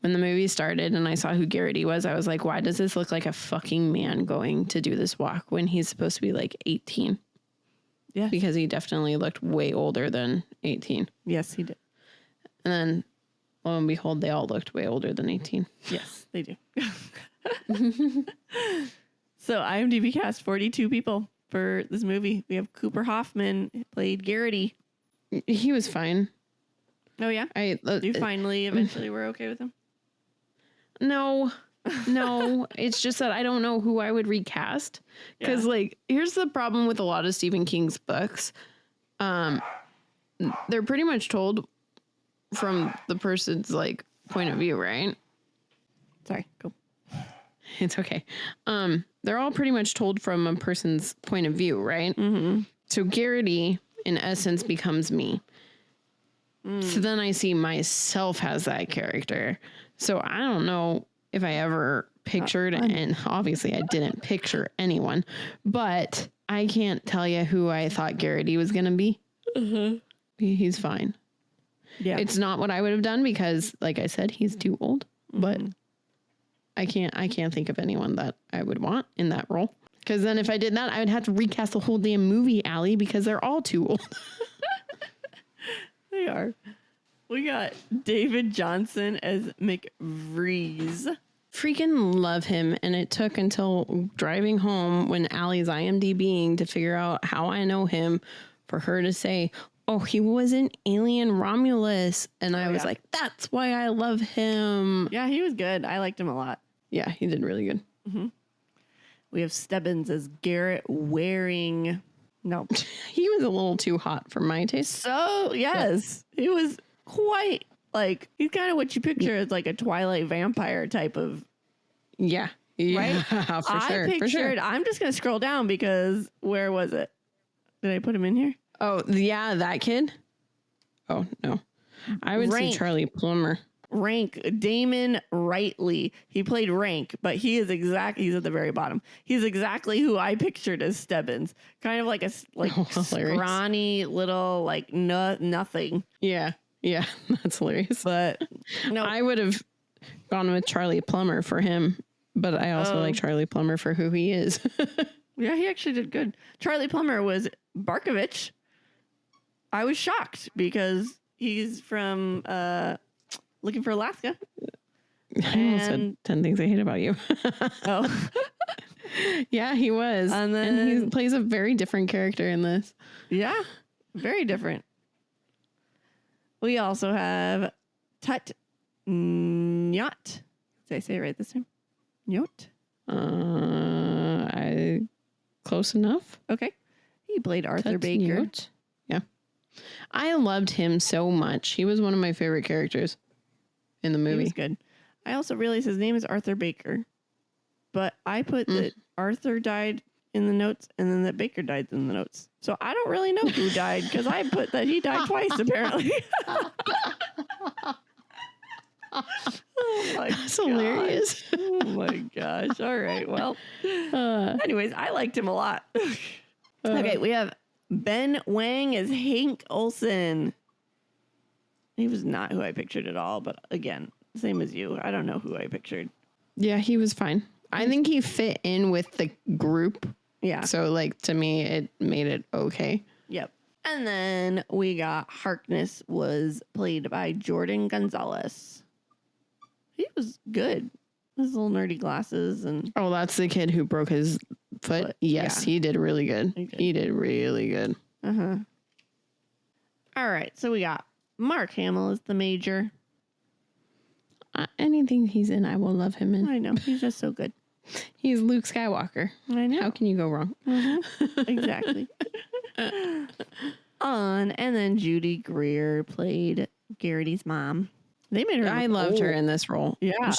When the movie started and I saw who Garrity was, I was like, why does this look like a fucking man going to do this walk when he's supposed to be like 18? Yeah. Because he definitely looked way older than 18. Yes, he did. And then, lo and behold, they all looked way older than 18. Yes, they do. So IMDb cast 42 people for this movie. We have Cooper Hoffman played Garrity. He was fine. Oh, yeah? You finally eventually were okay with him? No, it's just that I don't know who I would recast. Because, like, here's the problem with a lot of Stephen King's books. They're pretty much told from the person's, like, point of view, right? Sorry, go. It's okay. They're all pretty much told from a person's point of view, right? Mm-hmm. So Garrity, in essence, becomes me. So then I see myself as that character. So I don't know if I ever pictured, and obviously I didn't picture anyone, but I can't tell you who I thought Garrity was going to be. Mm-hmm. He's fine. Yeah. It's not what I would have done because, like I said, he's too old, but I can't think of anyone that I would want in that role. Because then if I did that, I would have to recast the whole damn movie, Allie, because they're all too old. They are. We got David Johnson as McVrees. Freaking love him. And it took until driving home when Allie's IMDbing to figure out how I know him for her to say, oh, he was in Alien Romulus. And I was like, that's why I love him. Yeah, he was good. I liked him a lot. Yeah, he did really good. Mm-hmm. We have Stebbins as Garrett Waring. No. He was a little too hot for my taste. So, yes. He was quite, like, he's kind of what you picture as, like, a Twilight vampire type of... Yeah. Right? For sure. I'm just going to scroll down because, where was it? Did I put him in here? Oh, yeah, that kid? Oh, no. I would say Charlie Plummer. Rank, Damon Wrightley. He played Rank, but he's at the very bottom. He's exactly who I pictured as Stebbins. Kind of like a scrawny little, like, nothing. Yeah, that's hilarious. But no, I would have gone with Charlie Plummer for him, but I also like Charlie Plummer for who he is. Yeah, he actually did good. Charlie Plummer was Barkovich. I was shocked because he's from Looking for Alaska. I almost said 10 Things I Hate About You. Oh. Yeah, he was. And he plays a very different character in this. Yeah, very different. We also have Tut Nyot. Did I say it right this time? Nyot? Close enough. Okay. He played Arthur Tut Baker. Nyot. Yeah. I loved him so much. He was one of my favorite characters in the movie. He was good. I also realized his name is Arthur Baker, but I put that Arthur died in the notes and then that Baker died in the notes. So I don't really know who died because I put that he died twice apparently. Oh my That's hilarious. Oh my gosh. All right. Well, anyways, I liked him a lot. Okay. We have Ben Wang as Hank Olsen. He was not who I pictured at all, but again, same as you. I don't know who I pictured. Yeah, he was fine. I think he fit in with the group. Yeah. So, like, to me, it made it okay. Yep. And then we got Harkness was played by Jordan Gonzalez. He was good. His little nerdy glasses and... Oh, that's the kid who broke his foot? Yes, yeah. He did really good. He did really good. Uh-huh. All right, so we got Mark Hamill as the Major. Anything he's in, I will love him in. I know. He's just so good. He's Luke Skywalker. I know. How can you go wrong? Mm-hmm. Exactly. And then Judy Greer played Garrity's mom. They made her. I loved her in this role. Yeah,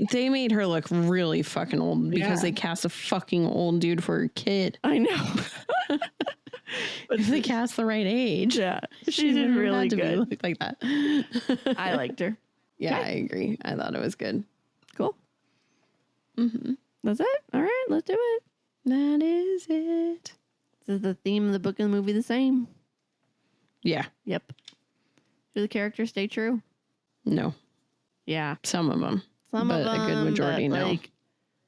they made her look really fucking old because they cast a fucking old dude for a kid. I know. But if they cast the right age, yeah, she did really good. Look like that. I liked her. Yeah, okay. I agree. I thought it was good. Cool. Mm-hmm. That's it. All right, let's do it. That is it. Is the theme of the book and the movie the same? Yeah. Yep. Do the characters stay true? No. Yeah. Some of them. But a good majority, no.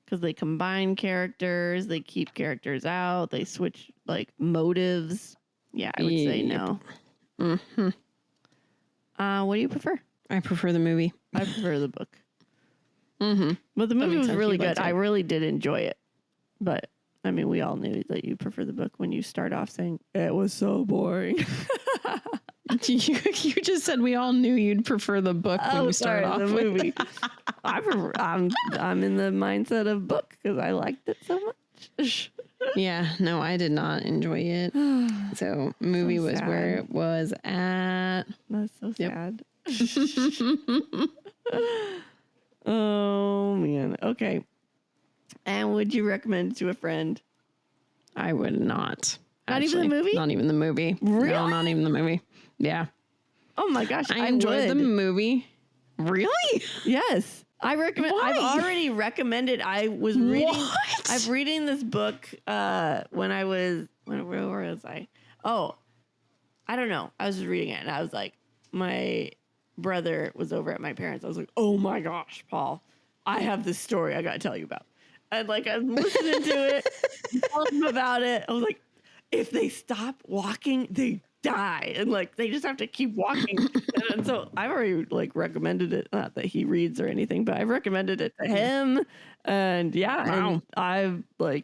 Because they combine characters, they keep characters out, they switch, motives. Yeah, I would say no. Mm-hmm. What do you prefer? I prefer the movie. I prefer the book. Mm-hmm. But the movie was really good. I really did enjoy it. But, I mean, we all knew that you prefer the book when you start off saying, it was so boring. You just said we all knew you'd prefer the book when you start off the with movie. I'm in the mindset of book because I liked it so much. Yeah, no, I did not enjoy it. So movie was where it was at. That's so sad. Oh man. Okay. And would you recommend it to a friend? I would not. Not even the movie? Not even the movie. Really? No, not even the movie. Yeah. Oh my gosh. I enjoyed the movie. Really? Yes. I recommend. Why? I've already recommended. I was reading. What? I'm reading this book when I was. Where was I? Oh, I don't know. I was just reading it and I was like, my brother was over at my parents. I was like, oh my gosh, Paul, I have this story I got to tell you about. And I'm listening to it, telling him about it. I was like, if they stop walking, they die. And they just have to keep walking. And so I've already recommended it. Not that he reads or anything, but I've recommended it to him. And yeah, wow. and I've the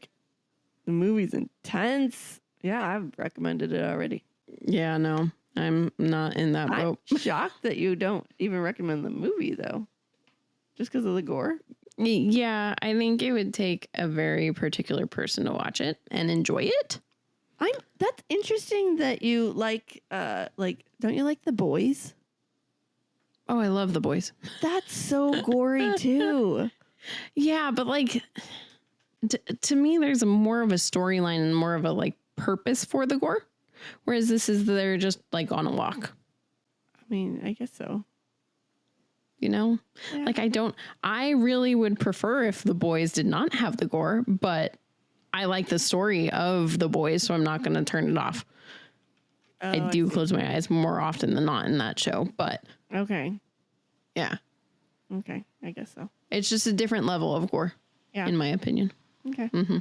movie's intense. Yeah, I've recommended it already. Yeah, no, I'm not in that boat. I'm shocked that you don't even recommend the movie though. Just because of the gore? Yeah, I think it would take a very particular person to watch it and enjoy it. That's interesting that you don't you like The Boys? Oh, I love The Boys. That's so gory too. Yeah, but to me, there's more of a storyline and more of a purpose for the gore. Whereas they're just on a walk. I mean, I guess so. You know, yeah. I really would prefer if The Boys did not have the gore, but I like the story of The Boys, so I'm not going to turn it off. Oh, I do close my eyes more often than not in that show, but. Okay. Yeah. Okay. I guess so. It's just a different level of gore. Yeah. In my opinion. Okay. Mm-hmm.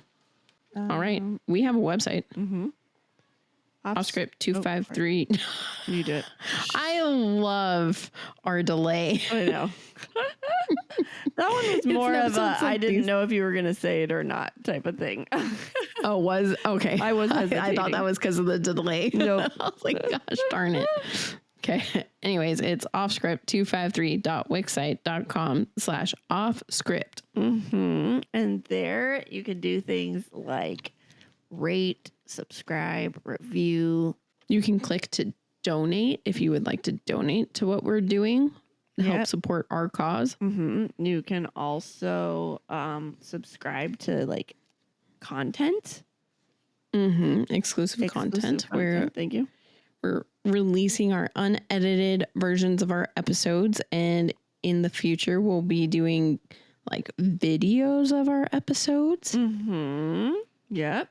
All right. We have a website. Mm-hmm. Offscript 253. You do it. I love our delay. I know. That one was more of a I didn't know if you were going to say it or not type of thing. Oh, was? Okay. I was hesitating. I thought that was because of the delay. Nope. I was like, gosh darn it. Okay. Anyways, it's offscript253.wixsite.com/offscript. Mm-hmm. And there you can do things like rate, subscribe, review. You can click to donate if you would like to donate to what we're doing to help support our cause. Mm-hmm. You can also subscribe to content. Mm-hmm. Exclusive content. Thank you. We're releasing our unedited versions of our episodes, and in the future we'll be doing videos of our episodes. Mm-hmm. Yep.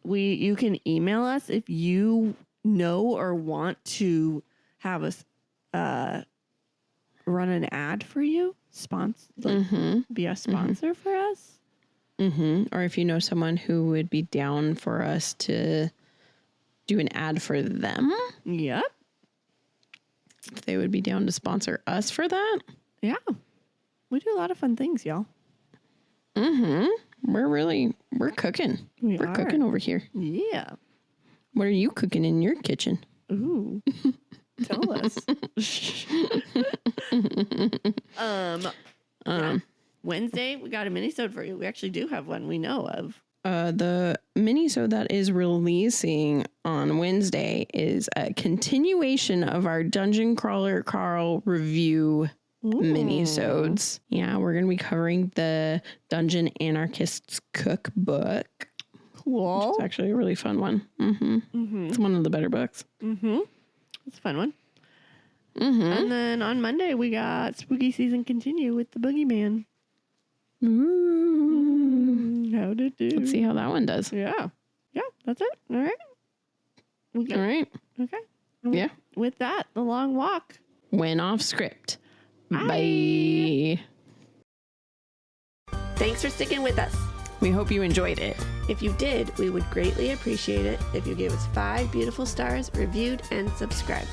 You can email us if you know or want to have us run an ad for you, be a sponsor for us. Mm-hmm. Or if you know someone who would be down for us to do an ad for them. Yep. If they would be down to sponsor us for that. Yeah. We do a lot of fun things, y'all. We're cooking. We're cooking over here. Yeah. What are you cooking in your kitchen? Ooh. Tell us. Wednesday, we got a mini-sode for you. We actually do have one we know of. The mini-sode that is releasing on Wednesday is a continuation of our Dungeon Crawler Carl review mini-sodes. Yeah, we're going to be covering the Dungeon Anarchists Cookbook. Cool. It's actually a really fun one. It's one of the better books. It's a fun one. And then on Monday, we got Spooky Season Continue with the Boogeyman. Ooh. How'd it do? Let's see how that one does. Yeah. Yeah, that's it. All right. All right. Okay. Yeah. With that, the long walk. Went off script. Bye. Thanks for sticking with us. We hope you enjoyed it. If you did, we would greatly appreciate it if you gave us 5 beautiful stars, reviewed, and subscribed.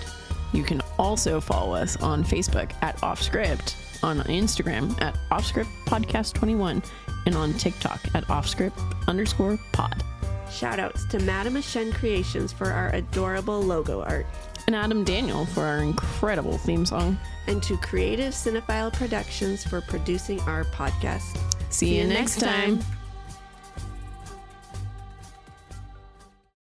You can also follow us on Facebook at Offscript, on Instagram at Offscript Podcast 21, and on TikTok at Offscript_pod. Shoutouts to Madame Ashen Creations for our adorable logo art. And Adam Daniel for our incredible theme song. And to Creative Cinephile Productions for producing our podcast. See you next time.